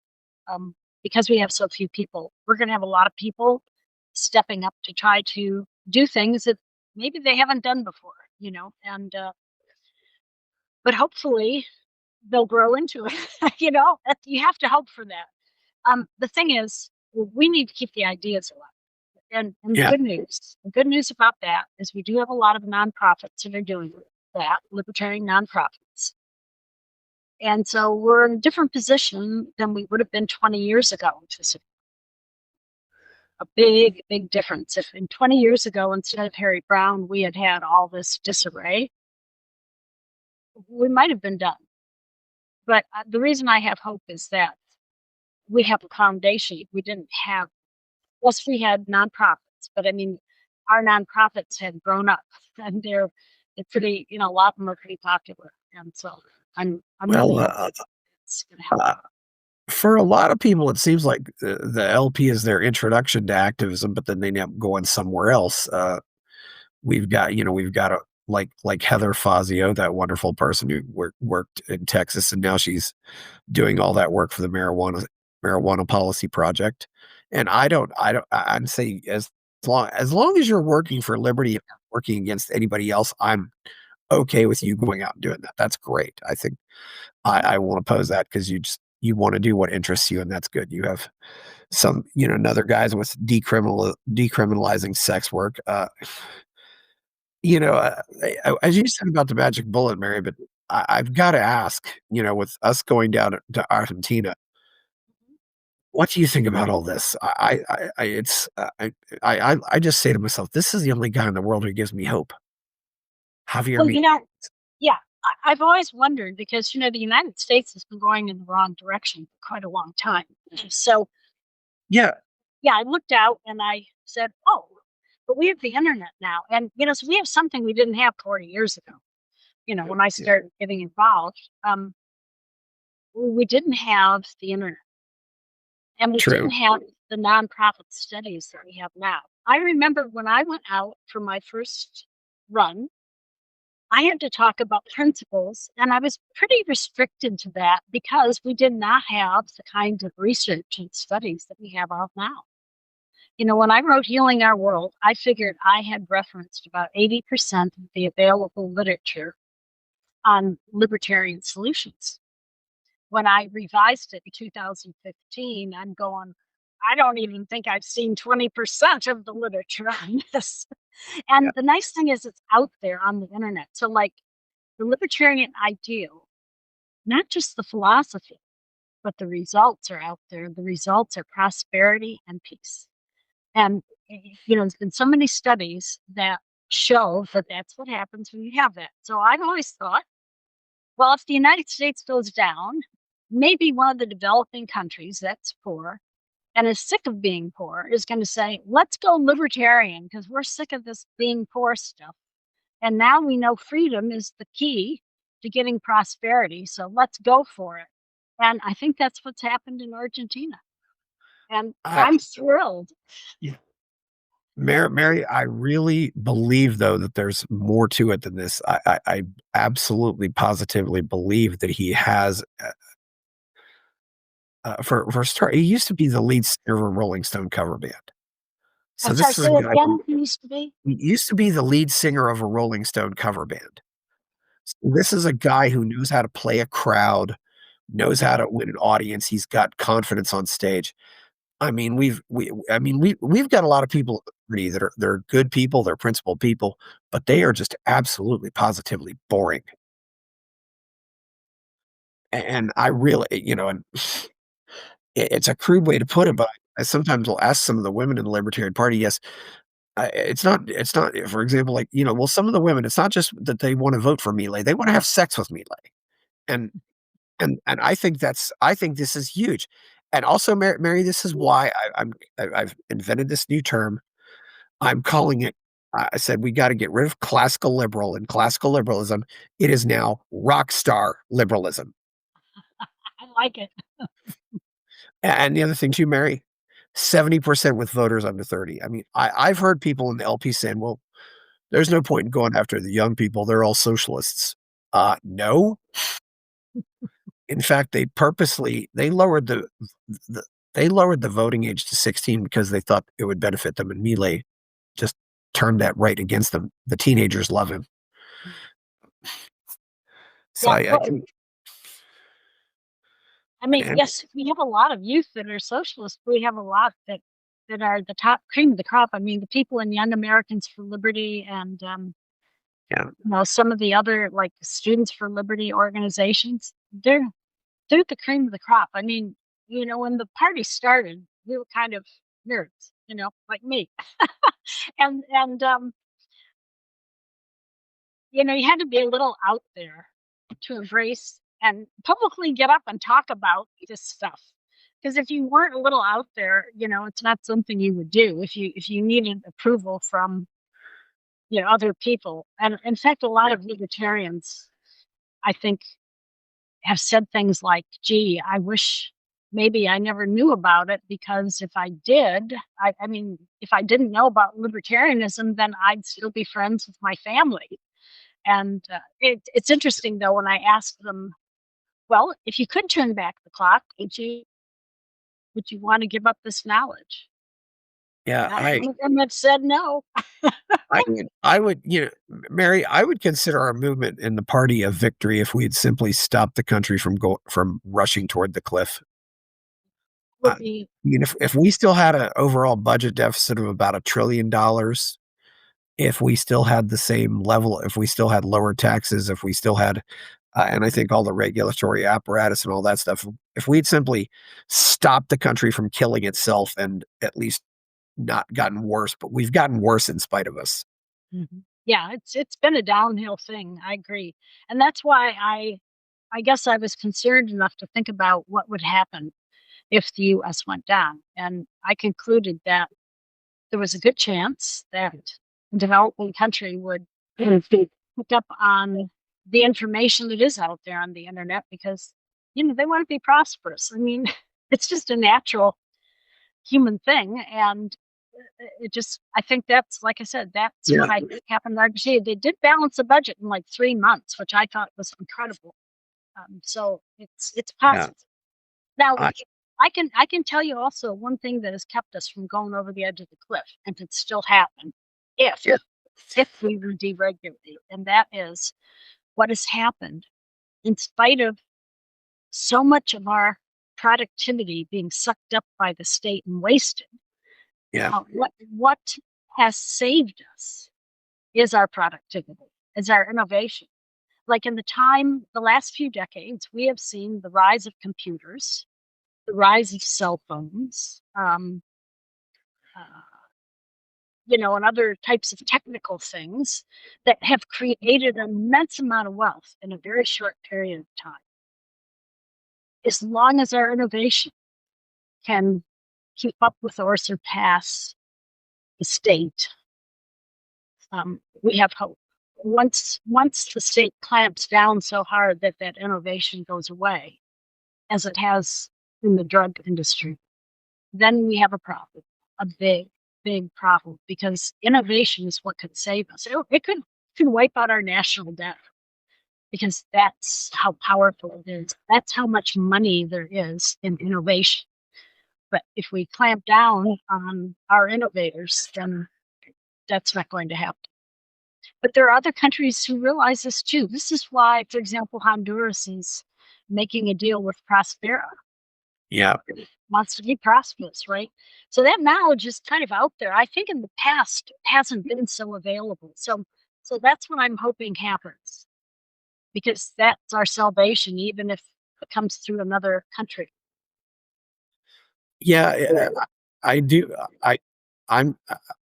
because we have so few people, we're going to have a lot of people stepping up to try to do things that maybe they haven't done before, and but hopefully they'll grow into it. You have to hope for that. The thing is, we need to keep the ideas alive. And Yeah. the good news about that is we do have a lot of nonprofits that are doing that, libertarian nonprofits. And so we're in a different position than we would have been 20 years ago. Which a big, big difference. If in 20 years ago, instead of Harry Brown, we had all this disarray, we might have been done. But the reason I have hope is that we have a foundation we didn't have. Plus, we had nonprofits, but I mean, our nonprofits had grown up and they're it's pretty, a lot of them are pretty popular. And so I'm Well, really hoping it's going to help. for a lot of people, it seems like the LP is their introduction to activism, but then they end up going somewhere else. We've got like Heather Fazio, that wonderful person who worked in Texas, and now she's doing all that work for the marijuana policy project. And I'm saying as long as you're working for liberty and working against anybody else, I'm okay with you going out and doing that. That's great. I think I won't oppose that because you want to do what interests you, and that's good. You have another guys with decriminalizing sex work. As you said about the magic bullet, Mary, but I've got to ask, with us going down to Argentina, what do you think about all this? I just say to myself, this is the only guy in the world who gives me hope. Javier, Well, me. yeah, I've always wondered because, the United States has been going in the wrong direction for quite a long time. So, Yeah, yeah, I looked out and I said, oh, but we have the internet now. And, so we have something we didn't have 40 years ago, when I started getting involved. We didn't have the internet and we true. didn't have the nonprofit studies that we have now. I remember when I went out for my first run, I had to talk about principles, and I was pretty restricted to that because we did not have the kind of research and studies that we have out now. When I wrote Healing Our World, I figured I had referenced about 80% of the available literature on libertarian solutions. When I revised it in 2015, I'm going, I don't even think I've seen 20% of the literature on this. And the nice thing is it's out there on the internet. So like the libertarian ideal, not just the philosophy, but the results are out there. The results are prosperity and peace. And, there's been so many studies that show that that's what happens when you have that. So I've always thought, well, if the United States goes down, maybe one of the developing countries that's poor and is sick of being poor is going to say, let's go libertarian because we're sick of this being poor stuff. And now we know freedom is the key to getting prosperity. So let's go for it. And I think that's what's happened in Argentina. And I'm thrilled. Yeah. Mary, I really believe though that there's more to it than this. I absolutely positively believe that he has for a start, he used to be the lead singer of a Rolling Stone cover band. So I'm sorry, this is a say it guy again. Who used to be? he used to be the lead singer of a Rolling Stone cover band. So this is a guy who knows how to play a crowd, knows how to win an audience. He's got confidence on stage. I mean, we've got a lot of people that they're good people, they're principled people, but they are just absolutely positively boring. And I really, and it's a crude way to put it, but I sometimes will ask some of the women in the Libertarian Party, yes, it's not, for example, like, well, some of the women, it's not just that they want to vote for Milei, they want to have sex with Milei. And and I think this is huge. And also, Mary, this is why I've invented this new term. I'm calling it. I said we got to get rid of classical liberal and classical liberalism. It is now rock star liberalism. I like it. And the other thing too, Mary, 70% with voters under 30. I mean, I've heard people in the LP saying, "Well, there's no point in going after the young people. They're all socialists." No. In fact, they lowered the they lowered the voting age to 16 because they thought it would benefit them, and Milei just turned that right against them. The teenagers love him. So Yeah, I mean, and yes, we have a lot of youth that are socialists. We have a lot that are the top cream of the crop. I mean, the people in Young Americans for Liberty and yeah, some of the other like Students for Liberty organizations. They're the cream of the crop. I mean, when the party started, we were kind of nerds, like me, and you had to be a little out there to embrace and publicly get up and talk about this stuff. Because if you weren't a little out there, it's not something you would do. If you needed approval from, other people. And in fact, a lot of libertarians, I think, have said things like, gee, I wish maybe I never knew about it, because if I did, I mean, if I didn't know about libertarianism, then I'd still be friends with my family. And it's interesting, though, when I ask them, well, if you could turn back the clock, would you want to give up this knowledge? Yeah, Not one of them have said no. I would, Mary, I would consider our movement in the party a victory if we had simply stopped the country from rushing toward the cliff. Would be If we still had an overall budget deficit of about $1 trillion, if we still had the same level, if we still had lower taxes, if we still had, and I think all the regulatory apparatus and all that stuff, if we'd simply stopped the country from killing itself and at least not gotten worse, but we've gotten worse in spite of us. Yeah, it's been a downhill thing. I agree. And that's why I guess I was concerned enough to think about what would happen if the US went down. And I concluded that there was a good chance that a developing country would pick up on the information that is out there on the internet, because they want to be prosperous. I mean, it's just a natural human thing. And I think that's, like I said, that's what I think happened in Argentina. They did balance the budget in like 3 months, which I thought was incredible. So it's possible. Now, I can tell you also one thing that has kept us from going over the edge of the cliff, and it still happened if we were deregulated, and that is what has happened in spite of so much of our productivity being sucked up by the state and wasted. What has saved us is our productivity, is our innovation. Like in the last few decades, we have seen the rise of computers, the rise of cell phones, and other types of technical things that have created an immense amount of wealth in a very short period of time. As long as our innovation can keep up with or surpass the state, we have hope. Once the state clamps down so hard that innovation goes away, as it has in the drug industry, then we have a problem, a big, big problem, because innovation is what could save us. It could wipe out our national debt, because that's how powerful it is. That's how much money there is in innovation. But if we clamp down on our innovators, then that's not going to happen. But there are other countries who realize this too. This is why, for example, Honduras is making a deal with Prospera. Yeah. Wants to be prosperous, right? So that knowledge is kind of out there. I think in the past it hasn't been so available. So that's what I'm hoping happens, because that's our salvation, even if it comes through another country. Yeah, I do. I'm,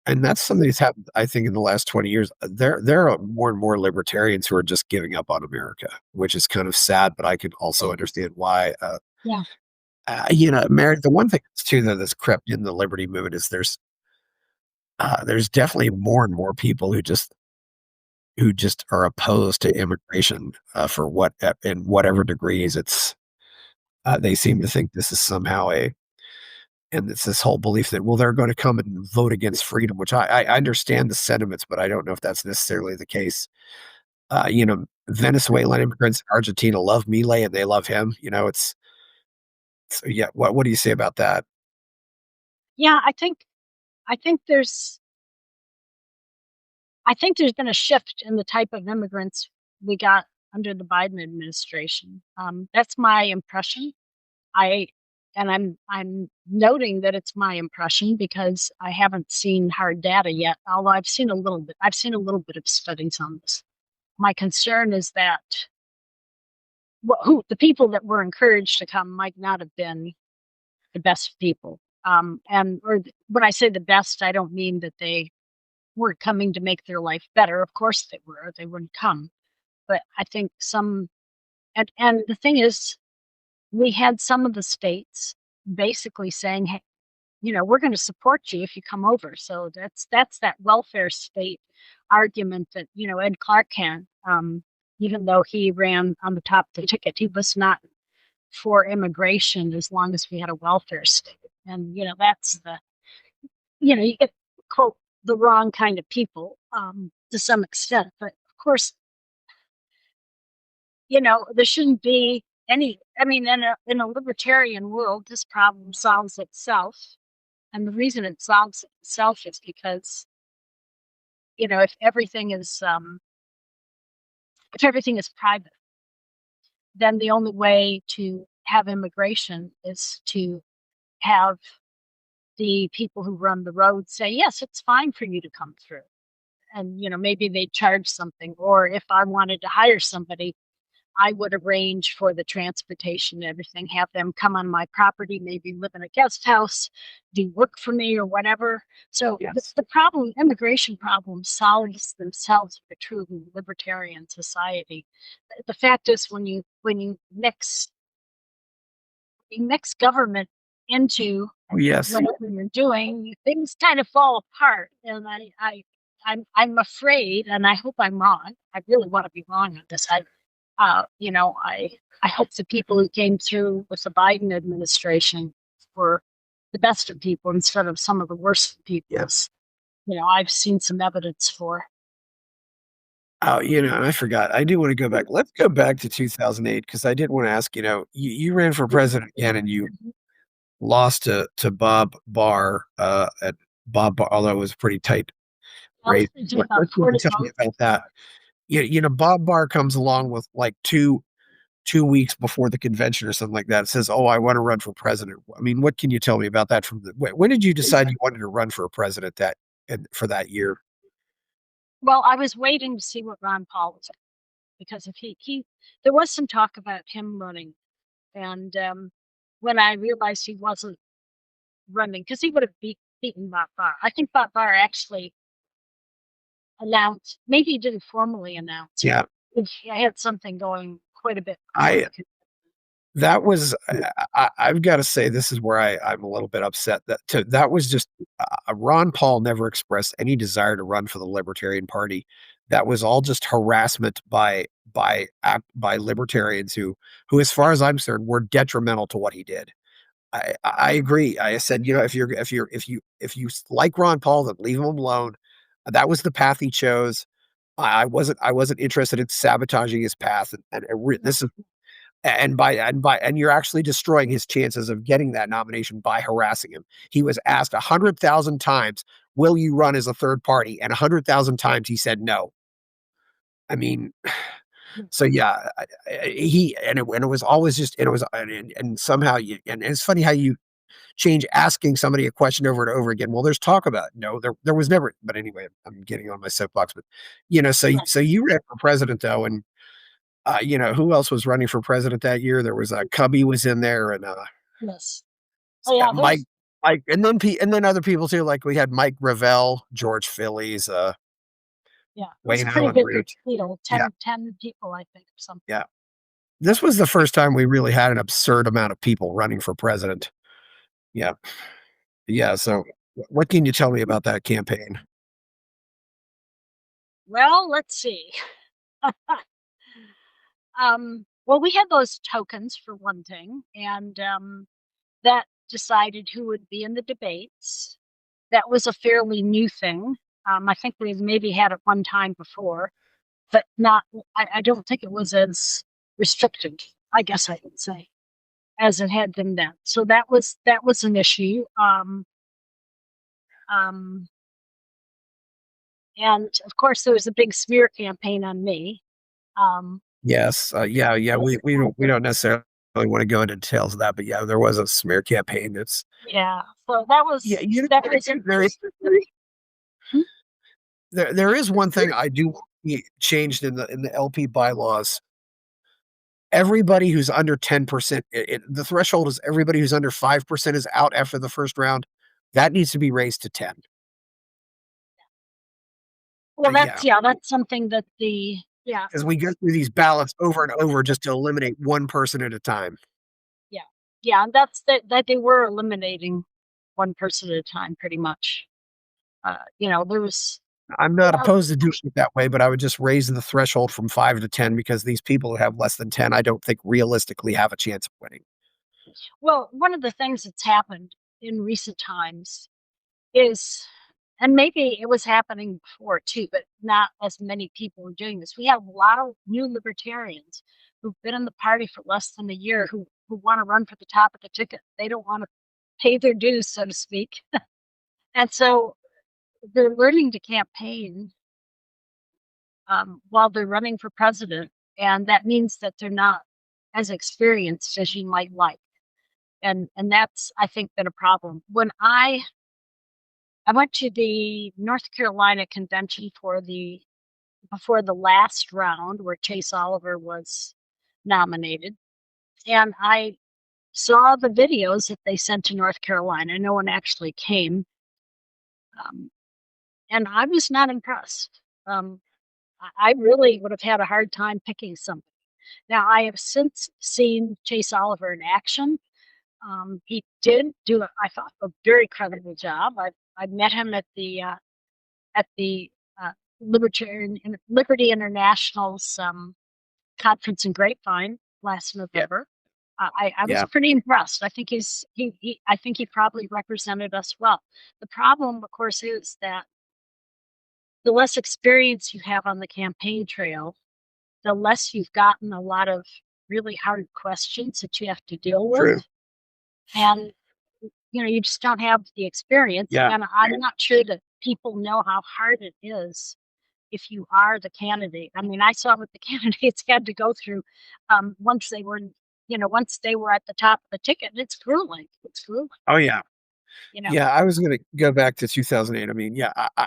and that's something that's happened, I think, in the last 20 years. There are more and more libertarians who are just giving up on America, which is kind of sad, but I can also understand why. Yeah. Mary, the one thing too that's crept in the liberty movement is there's definitely more and more people who just are opposed to immigration for in whatever degrees. It's they seem to think this is somehow and it's this whole belief that, well, they're going to come and vote against freedom, which I understand the sentiments, but I don't know if that's necessarily the case. Venezuelan immigrants in Argentina love Milei and they love him. Yeah. What do you say about that? Yeah, I think there's been a shift in the type of immigrants we got under the Biden administration. That's my impression. I'm noting that it's my impression because I haven't seen hard data yet, although I've seen a little bit. I've seen a little bit of studies on this. My concern is that the people that were encouraged to come might not have been the best people. Or when I say the best, I don't mean that they weren't coming to make their life better. Of course they were. They wouldn't come. But I think and the thing is, we had some of the states basically saying, hey, we're going to support you if you come over. So that's that welfare state argument that, Ed Clark had. Even though he ran on the top of the ticket, he was not for immigration as long as we had a welfare state. And, that's you get, quote, the wrong kind of people to some extent. But of course, there shouldn't be any, in a libertarian world, this problem solves itself. And the reason it solves itself is because, if everything is private, then the only way to have immigration is to have the people who run the road say, yes, it's fine for you to come through. And, maybe they charge something. Or if I wanted to hire somebody, I would arrange for the transportation and everything, have them come on my property, maybe live in a guest house, do work for me or whatever. So Yes. the immigration problem solves themselves for a truly libertarian society. The fact is, when you mix government into Yes. whatever you're doing, things kind of fall apart. And I'm afraid, and I hope I'm wrong. I really want to be wrong on this. I hope the people who came through with the Biden administration were the best of people instead of some of the worst of people. Yes. I've seen some evidence for. Oh, and I forgot. I do want to go back. Let's go back to 2008 because I did want to ask. You ran for president again, and you lost to Bob Barr. At Bob Barr, although it was a pretty tight race. What can you tell me about that? Bob Barr comes along with like two weeks before the convention or something like that. It says, "Oh, I want to run for president." I mean, what can you tell me about that? When did you decide you wanted to run for a president for that year? Well, I was waiting to see what Ron Paul was, because if he there was some talk about him running, and when I realized he wasn't running, because he would have beaten Bob Barr. I think Bob Barr actually announced, maybe he didn't formally announce. Yeah, I had something going quite a bit. That was, I've got to say, this is where I'm a little bit upset that was just, Ron Paul never expressed any desire to run for the Libertarian Party. That was all just harassment by libertarians who, as far as I'm concerned, were detrimental to what he did. I agree. I said, if you like Ron Paul, then leave him alone. That was the path he chose. I wasn't interested in sabotaging his path, and this is. And you're actually destroying his chances of getting that nomination by harassing him. He was asked 100,000 times, "Will you run as a third party?" And 100,000 times he said no. I mean, so yeah, it was always just, and somehow and it's funny how you change asking somebody a question over and over again. Well, there's talk about it. No, there was never. But anyway, I'm getting on my soapbox. But so you ran for president though, and who else was running for president that year? There was Cubby was in there, and yes, oh yeah, Mike, and then other people too. Like we had Mike Gravel, George Phillies, yeah, Wayne pretty Allen big, Root. 10 people, I think, or something. Yeah, this was the first time we really had an absurd amount of people running for president. Yeah, yeah. So, what can you tell me about that campaign? Well, let's see. Well, we had those tokens for one thing, and that decided who would be in the debates. That was a fairly new thing. I think we maybe had it one time before, but not. I don't think it was as restricted, I guess I would say, as it had been then. So that was an issue. And of course, there was a big smear campaign on me. Yes, yeah. We don't necessarily want to go into details of that, but yeah, there was a smear campaign. Yeah, so that was there is one thing I do changed in the LP bylaws. Everybody who's under 10%, the threshold is everybody who's under 5% is out after the first round. That needs to be raised to 10. Well, that's something that because we go through these ballots over and over just to eliminate one person at a time. Yeah, and that's that they were eliminating one person at a time, pretty much. There was. I'm not opposed to doing it that way, but I would just raise the threshold from 5 to 10 because these people who have less than 10, I don't think realistically have a chance of winning. Well, one of the things that's happened in recent times is, and maybe it was happening before too, but not as many people are doing this. We have a lot of new libertarians who've been in the party for less than a year who want to run for the top of the ticket. They don't want to pay their dues, so to speak. And so they're learning to campaign while they're running for president. And that means that they're not as experienced as you might like. And that's, I think, been a problem. When I went to the North Carolina convention before the last round where Chase Oliver was nominated, and I saw the videos that they sent to North Carolina. No one actually came, and I was not impressed. I really would have had a hard time picking somebody. Now, I have since seen Chase Oliver in action. He did do, I thought, a very credible job. I met him at the Liberty International's conference in Grapevine last November. I was pretty impressed. I think I think he probably represented us well. The problem, of course, is that the less experience you have on the campaign trail, the less you've gotten a lot of really hard questions that you have to deal with. True. And, you just don't have the experience. Yeah. And I'm not sure that people know how hard it is if you are the candidate. I mean, I saw what the candidates had to go through once they were, at the top of the ticket. It's grueling. It's grueling. Oh, yeah. Yeah, I was going to go back to 2008. I mean,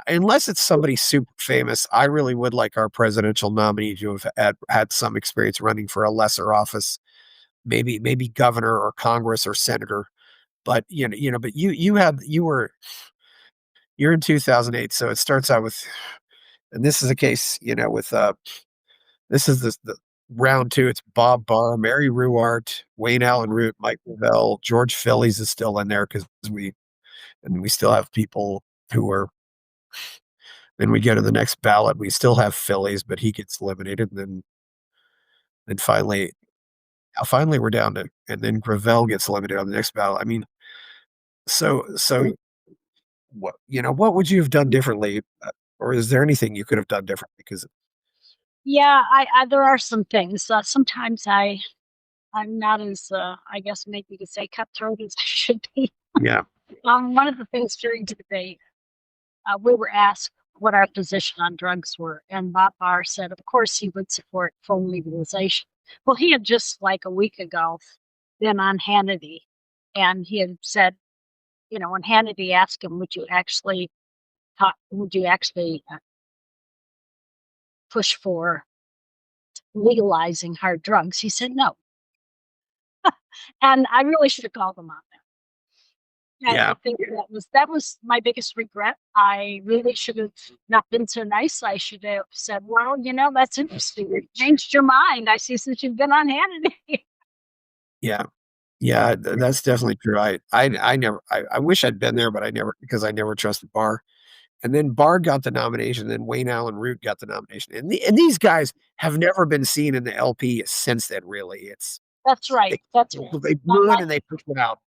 unless it's somebody super famous, I really would like our presidential nominee to have had some experience running for a lesser office, maybe governor or Congress or senator. But but you're in 2008, so it starts out with, and this is a case, with this is the round two. It's Bob Barr, Mary Ruwart, Wayne Allen Root, Mike Gravel, George Phillies is still in there because we still have people who are. Then we go to the next ballot. We still have Phillies, but he gets eliminated. And then finally we're down to, and then Gravel gets eliminated on the next ballot. I mean, so what would you have done differently, or is there anything you could have done differently? Because I there are some things. Sometimes I'm not as I guess maybe you could say cutthroat as I should be. Yeah. One of the things during the debate, we were asked what our position on drugs were, and Bob Barr said, of course, he would support full legalization. Well, he had just like a week ago been on Hannity, and he had said, when Hannity asked him, would you actually push for legalizing hard drugs? He said no. And I really should have called him on that. And I think that was my biggest regret. I really should have not been so nice. I should have said, well, that's interesting. You changed your mind. I see since you've been on Hannity. Yeah, that's definitely true. I wish I'd been there, but because I never trusted Barr. And then Barr got the nomination, then Wayne Allen Root got the nomination. And these guys have never been seen in the LP since then, really. That's right. They blew it and they pushed it out.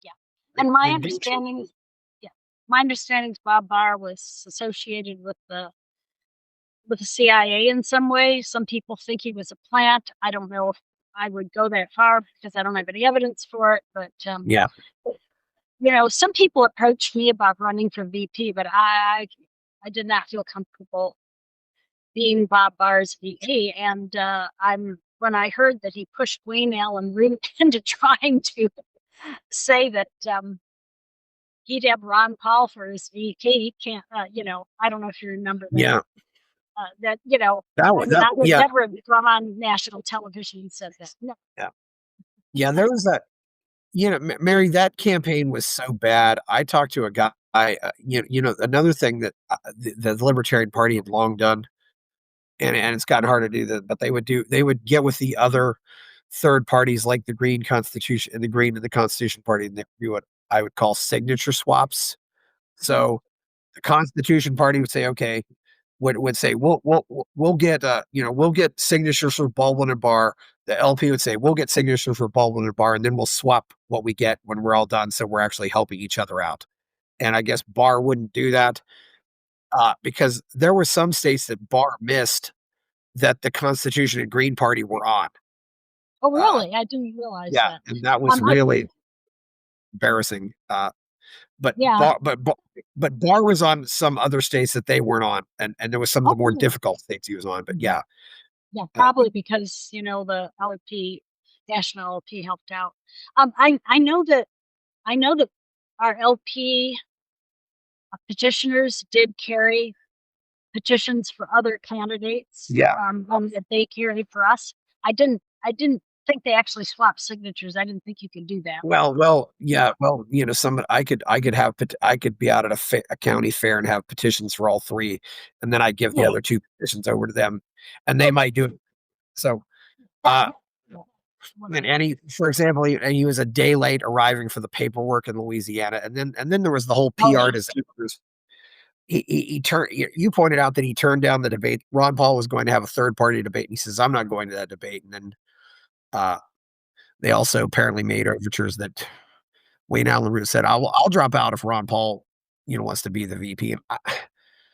Yeah. And my understanding is Bob Barr was associated with the CIA in some way. Some people think he was a plant. I don't know if I would go that far because I don't have any evidence for it. But some people approached me about running for VP, but I did not feel comfortable being Bob Barr's VP. And when I heard that he pushed Wayne Allen Root into trying to say that he'd have Ron Paul for his VP, he can't. I don't know if you remember that. Yeah. That that would never have gone on national television and said that. No. Yeah, there was that. Mary, that campaign was so bad. I talked to a guy. Another thing that the Libertarian Party had long done, and it's gotten hard to do that, but they would get with the other third parties like the Green Constitution and the Green and the Constitution Party, and they do I would call signature swaps. So the Constitution Party would say, okay, would say we'll get we'll get signatures for Baldwin and Barr. The LP would say we'll get signatures for Baldwin and Barr, and then we'll swap what we get when we're all done. So we're actually helping each other out. And I guess Barr wouldn't do that because there were some states that Barr missed that the Constitution and Green Party were on. Oh, really? I didn't realize Yeah, that. and that was really embarrassing. But Yeah. but Barr was on some other states that they weren't on, and there was some of the more difficult states he was on. But yeah, Yeah, probably because, the LP, National LP helped out. I know that our LP petitioners did carry petitions for other candidates. Yeah. That they carried for us. I didn't think they actually swapped signatures. I didn't think you could do that. Yeah. Well, I could be out at a county fair and have petitions for all three, and then I give the other two petitions over to them, and they might do it. So, and for example, he was a day late arriving for the paperwork in Louisiana, and then there was the whole PR disasters. He turned. You pointed out that he turned down the debate. Ron Paul was going to have a third party debate, and he says, "I'm not going to that debate." And then, they also apparently made overtures that Wayne Allen Root said, "I'll drop out if Ron Paul, wants to be the VP." And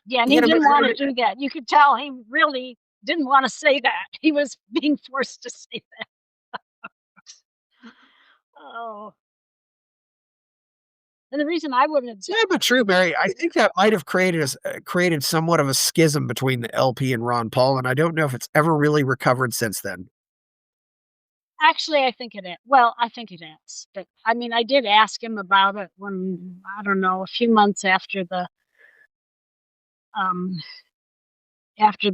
yeah, and he didn't want to do that. You could tell he really didn't want to say that. He was being forced to say that. Oh. And the reason I wouldn't. Yeah, but true, Mary. I think that might have created somewhat of a schism between the LP and Ron Paul, and I don't know if it's ever really recovered since then. Actually, I think it is. Well, I think it is. But I mean, I did ask him about it when, I don't know, a few months after the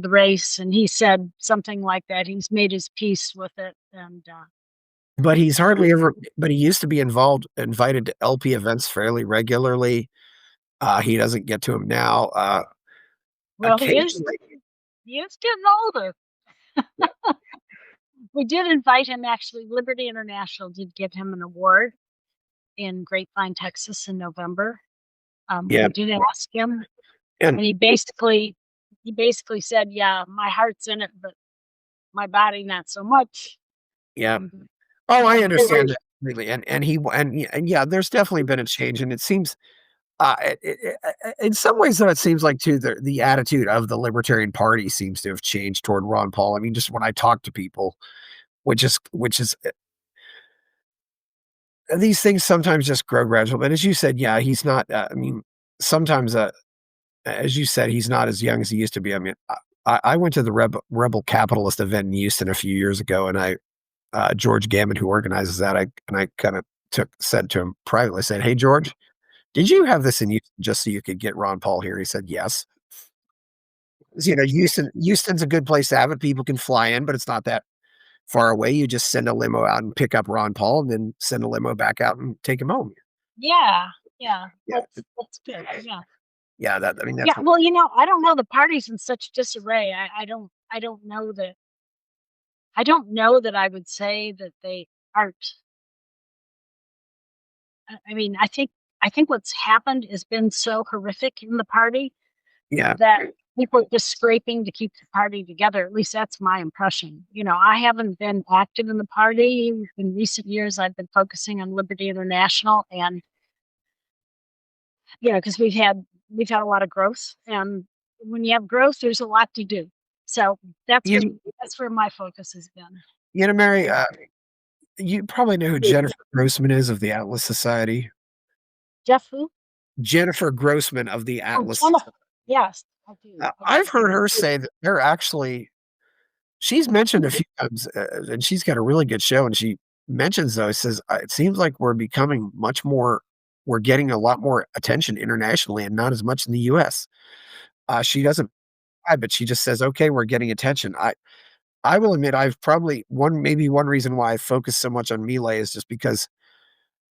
race, and he said something like that. He's made his peace with it, and but he's hardly ever. But he used to be invited to LP events fairly regularly. He doesn't get to them now. Well, he is getting older. We did invite him, actually. Liberty International did give him an award in Grapevine, Texas in November. We did ask him, and he basically said, "Yeah, my heart's in it, but my body not so much." Yeah. Oh, I understand that really, and yeah, there's definitely been a change, and it seems, in some ways, though, it seems like too the attitude of the Libertarian Party seems to have changed toward Ron Paul. I mean, just when I talk to people, which is these things sometimes just grow gradual. But as you said, yeah, he's not. I mean, sometimes, as you said, he's not as young as he used to be. I mean, I went to the Rebel Capitalist event in Houston a few years ago, and George Gammon, who organizes that, I kind of said to him privately, I said, "Hey, George, did you have this in Houston just so you could get Ron Paul here?" He said, "Yes." Houston's a good place to have it. People can fly in, but it's not that far away. You just send a limo out and pick up Ron Paul, and then send a limo back out and take him home. Yeah. That's good. Yeah. Yeah, that's Yeah. Well, I don't know. The party's in such disarray. I don't know that. I don't know that I would say that they aren't. I mean, I think what's happened has been so horrific in the party that people are just scraping to keep the party together. At least that's my impression. I haven't been active in the party in recent years. I've been focusing on Liberty International, and because we've had a lot of growth, and when you have growth, there's a lot to do. So that's where my focus has been. Mary, you probably know who Jennifer Grossman is of the Atlas Society. Jeff who? Jennifer Grossman of the Atlas. Yes, I do. I've heard her say that they're actually. She's mentioned a few times, and she's got a really good show. And she mentions, though, says it seems like we're becoming much more. We're getting a lot more attention internationally, and not as much in the U.S. She doesn't, but she just says, "Okay, we're getting attention." I will admit, I've probably one reason why I focus so much on Melee is just because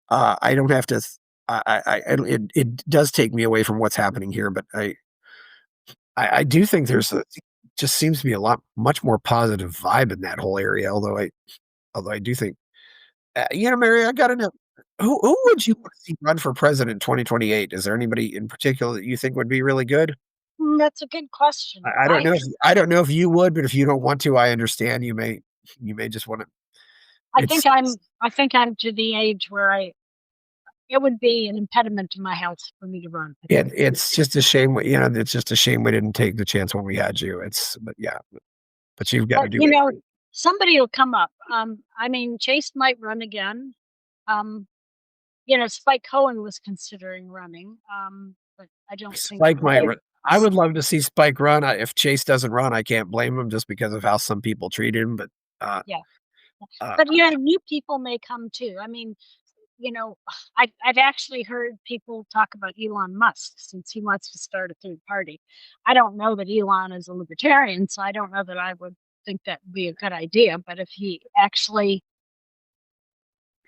I don't have to. It does take me away from what's happening here, but I do think just seems to be much more positive vibe in that whole area. Although I do think, Mary, I got to know. Who would you want to see run for president in 2028? Is there anybody in particular that you think would be really good? That's a good question. I don't know if you would, but if you don't want to, I understand. You may just want to. I It's think I'm to the age where it would be an impediment to my health for me to run. it's just a shame. It's just a shame we didn't take the chance when we had you. But yeah, but you've got to But do it. somebody will come up. I mean, Chase might run again. Um, Spike Cohen was considering running. But I don't think Spike might run. I would love to see Spike run. If Chase doesn't run, I can't blame him just because of how some people treat him. But Yeah. uh, But new people may come too. I mean, you know, I've actually heard people talk about Elon Musk since he wants to start a third party. I don't know that Elon is a libertarian, so I don't know that I would think that would be a good idea. But if he actually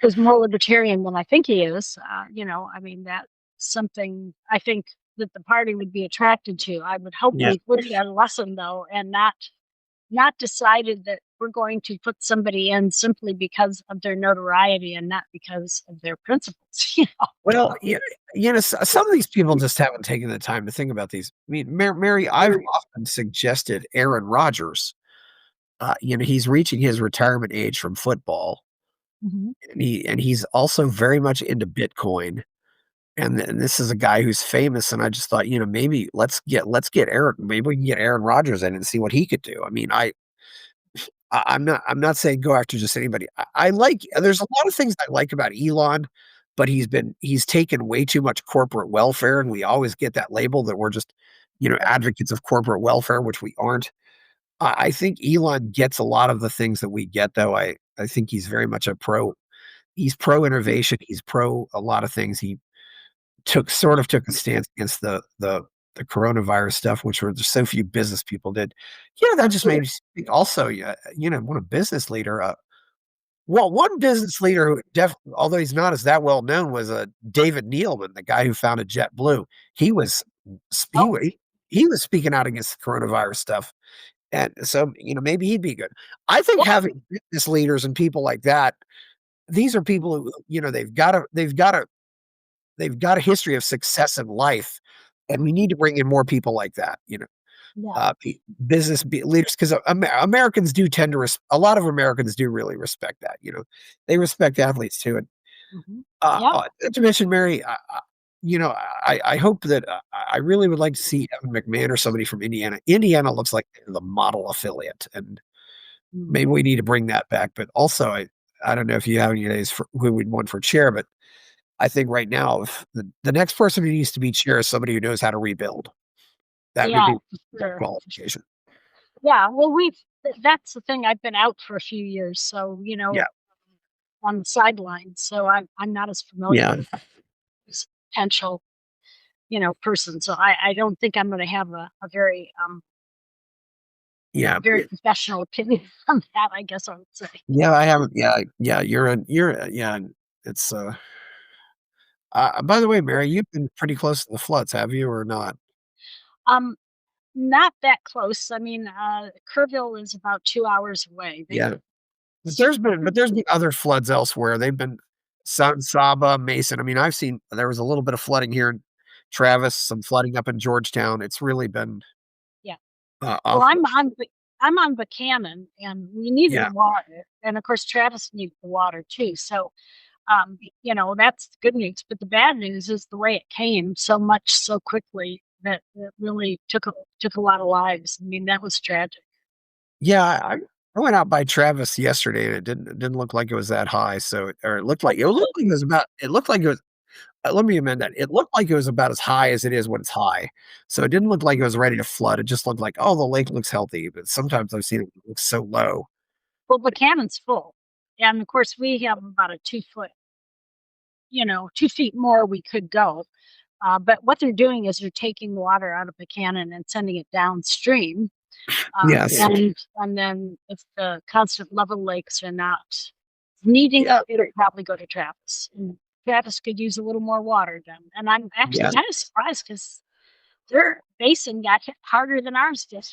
is more libertarian than I think he is, I mean, that's something I think that the party would be attracted to. I would hope yeah, we've learned our lesson though, and not decided that we're going to put somebody in simply because of their notoriety and not because of their principles. well, some of these people just haven't taken the time to think about these. I mean, Mary, I've often suggested Aaron Rodgers. He's reaching his retirement age from football, Mhm. and he's also very much into Bitcoin. And this is a guy who's famous, and I just thought, maybe let's get Aaron. Maybe we can get Aaron Rodgers in and see what he could do. I mean, I'm not saying go after just anybody. I like there's a lot of things I like about Elon, but he's taken way too much corporate welfare, and we always get that label that we're just, advocates of corporate welfare, which we aren't. I think Elon gets a lot of the things that we get, though. I think he's very much he's pro innovation. He's pro a lot of things. He took a stance against the coronavirus stuff, which were just so few business people did. That just made me think also, yeah, when a business leader, well, one business leader who although he's not as that well known was David Nealman, the guy who founded JetBlue. He was Oh, he was speaking out against the coronavirus stuff. And so, maybe he'd be good. I think yeah, having business leaders and people like that, these are people who, they've got a history of success in life, and we need to bring in more people like that, yeah, business leaders, because Americans do tend to a lot of Americans do really respect that. They respect athletes too. And mhm, yeah, not to mention, Mary, I hope that I really would like to see Evan McMahon or somebody from Indiana. Indiana looks like they're the model affiliate, and mm, maybe we need to bring that back. But also, I don't know if you have any ideas for who we'd want for chair, but I think right now, if the next person who needs to be chair is somebody who knows how to rebuild. That would yeah, be for a sure. qualification. Yeah, well, that's the thing. I've been out for a few years, so Yeah, on the sidelines, so I'm not as familiar yeah, with this potential, person. So I don't think I'm going to have a yeah, very professional opinion on that. I guess I would say. yeah. I haven't. Yeah, yeah. Yeah. It's. By the way, Mary, you've been pretty close to the floods, have you, or not? Um, Not that close. I mean, Kerrville is about 2 hours away. Yeah, but there's been other floods elsewhere. They've been San Saba, Mason. I mean, I've seen there was a little bit of flooding here in Travis, some flooding up in Georgetown. It's really been Yeah. Well, awful. I'm on Buchanan, and we needed Yeah, water, and of course Travis needs the water too. So, that's the good news. But the bad news is the way it came so much so quickly that it really took a lot of lives. I mean, that was tragic. yeah. I went out by Travis yesterday, and it didn't look like it was that high. So, or it looked like it was about. It looked like it was. Let me amend that. It looked like it was about as high as it is when it's high. So it didn't look like it was ready to flood. It just looked like, oh, the lake looks healthy. But sometimes I've seen it look so low. Well, Buchanan's full, and of course we have about a 2 foot, 2 feet more we could go. But what they're doing is they're taking water out of Buchanan and sending it downstream. Yes. And then if the constant level lakes are not needing Yeah. it, it'll probably go to Travis. And Travis could use a little more water then. And I'm actually Yeah. kind of surprised because their basin got hit harder than ours did.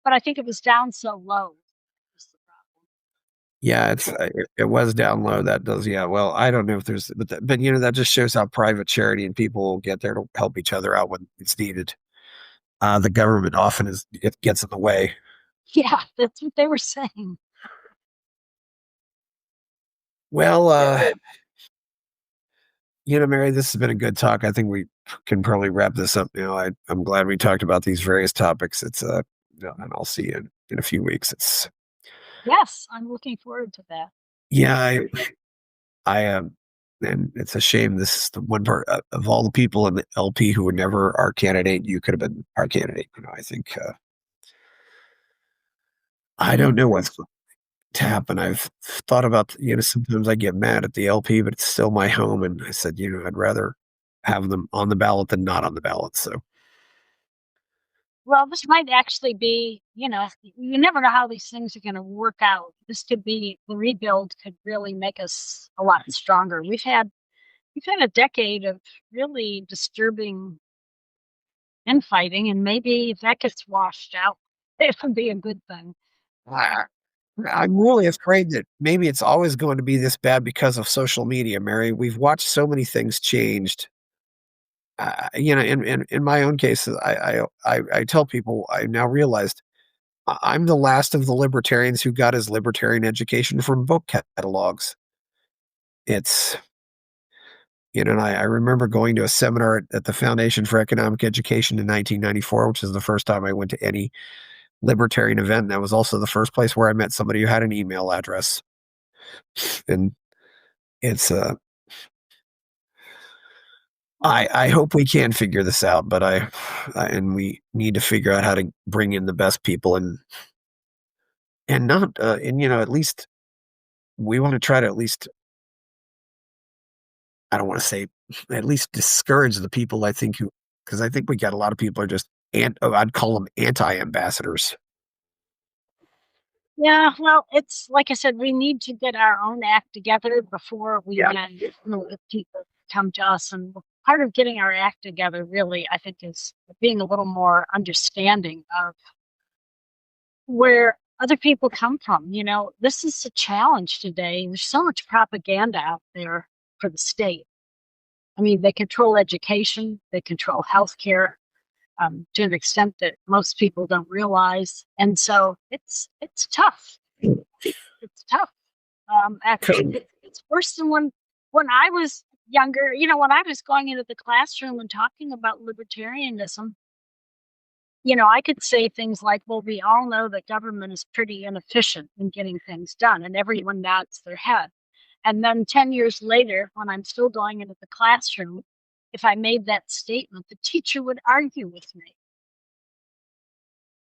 But I think it was down so low. Was the problem. Yeah, it was down low. That does, yeah. Well, I don't know if there's, but you know, that just shows how private charity and people get there to help each other out when it's needed. The government often it gets in the way. Yeah, that's what they were saying. Well, you know, Mary, this has been a good talk. I think we can probably wrap this up now. I'm glad we talked about these various topics. It's and I'll see you in a few weeks. It's Yes, I'm looking forward to that. yeah, I am, and it's a shame. This is the one part of all the people in the LP who were never our candidate. You could have been our candidate. You know, I think I don't know what's going to happen. I've thought about, you know, sometimes I get mad at the LP, but it's still my home, and I said, you know, I'd rather have them on the ballot than not on the ballot. So Well, this might actually be, you never know how these things are going to work out. This could be the rebuild could really make us a lot stronger. We've had a decade of really disturbing infighting, and maybe if that gets washed out, it would be a good thing. I, I'm really afraid that maybe it's always going to be this bad because of social media, Mary. We've watched so many things changed. You know, in my own case, I tell people I now realized I'm the last of the libertarians who got his libertarian education from book catalogs. It's you know, and I remember going to a seminar at the Foundation for Economic Education in 1994, which is the first time I went to any libertarian event. And that was also the first place where I met somebody who had an email address. And it's I hope we can figure this out, but and we need to figure out how to bring in the best people and not and you know, at least we want to try to at least I don't want to say at least discourage the people I think who because I think we got a lot of people are just I'd call them anti-ambassadors. Yeah, well, it's like I said, we need to get our own act together before we Yeah. can let people come to us. And part of getting our act together, really, I think, is being a little more understanding of where other people come from. This is a challenge today. There's so much propaganda out there for the state. I mean, they control education, they control healthcare, to an extent that most people don't realize, and so it's tough. It's tough. Actually, it's worse than when I was younger. When I was going into the classroom and talking about libertarianism, I could say things like, "Well, we all know that government is pretty inefficient in getting things done," and everyone nods their head. And then 10 years later, when I'm still going into the classroom, if I made that statement, the teacher would argue with me.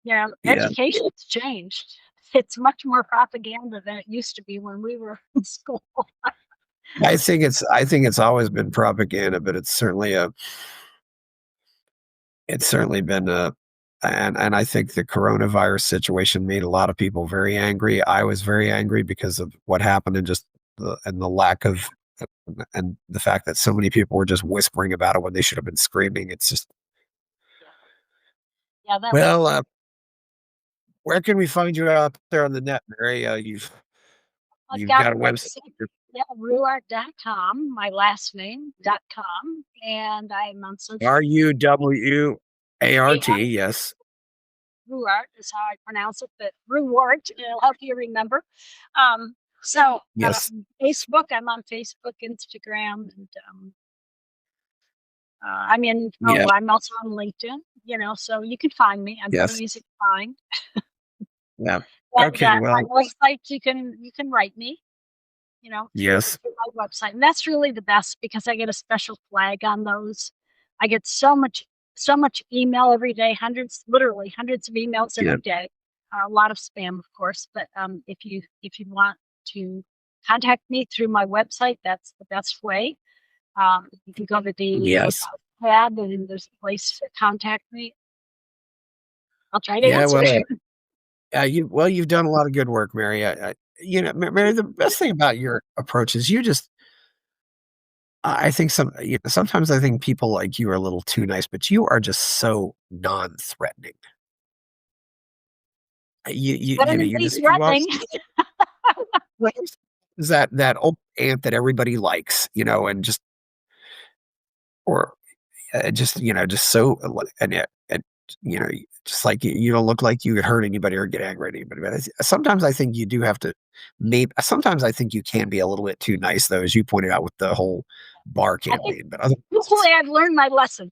Yeah. Education's changed. It's much more propaganda than it used to be when we were in school. I think it's always been propaganda, but it's certainly been and I think the coronavirus situation made a lot of people very angry. I was very angry because of what happened and just the lack of and the fact that so many people were just whispering about it when they should have been screaming. It's just Yeah, that was. well, where can we find you out there on the net, Mary? You've got a website. Yeah, Ruwart.com, my last name.com, and I'm on social. Ruwart, yes. Ruwart is how I pronounce it, but Ruwart, it'll help you remember. Yes. Facebook, I'm on Facebook, Instagram, and I'm also on LinkedIn, so you can find me. I'm Yes. very easy to find. Yeah. And, Okay. Well, my website, you can write me, yes. through my website. And that's really the best because I get a special flag on those. I get so much email every day, literally hundreds of emails every day. A lot of spam, of course, but if you want to contact me through my website, that's the best way. You can go to the tab and there's a place to contact me. I'll try to answer. You've done a lot of good work, Mary. Mary, the best thing about your approach is I think sometimes I think people like you are a little too nice, but you are just so non-threatening. You Threatening. Well, is that old aunt that everybody likes, and just or just so and just like you don't look like you would hurt anybody or get angry at anybody. But sometimes I think you do have to. Maybe sometimes I think you can be a little bit too nice, though, as you pointed out with the whole bar I think campaign. But other, hopefully I've learned my lesson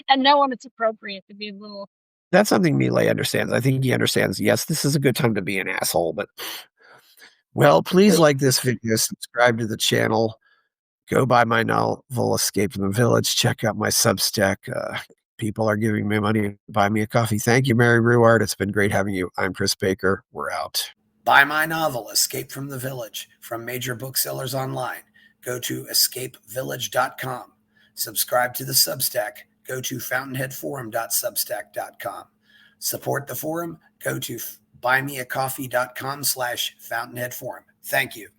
and know when it's appropriate to be a little. that's something Milei understands. I think he understands. Yes, this is a good time to be an asshole, but well, please like this video, subscribe to the channel. Go buy my novel, Escape from the Village. Check out my Substack. People are giving me money to buy me a coffee. Thank you, Mary Ruwart. It's been great having you. I'm Chris Baker. We're out. Buy my novel, Escape from the Village, from major booksellers online. Go to escapevillage.com. Subscribe to the Substack. Go to fountainheadforum.substack.com. Support the forum. Go to buymeacoffee.com/fountainheadforum. Thank you.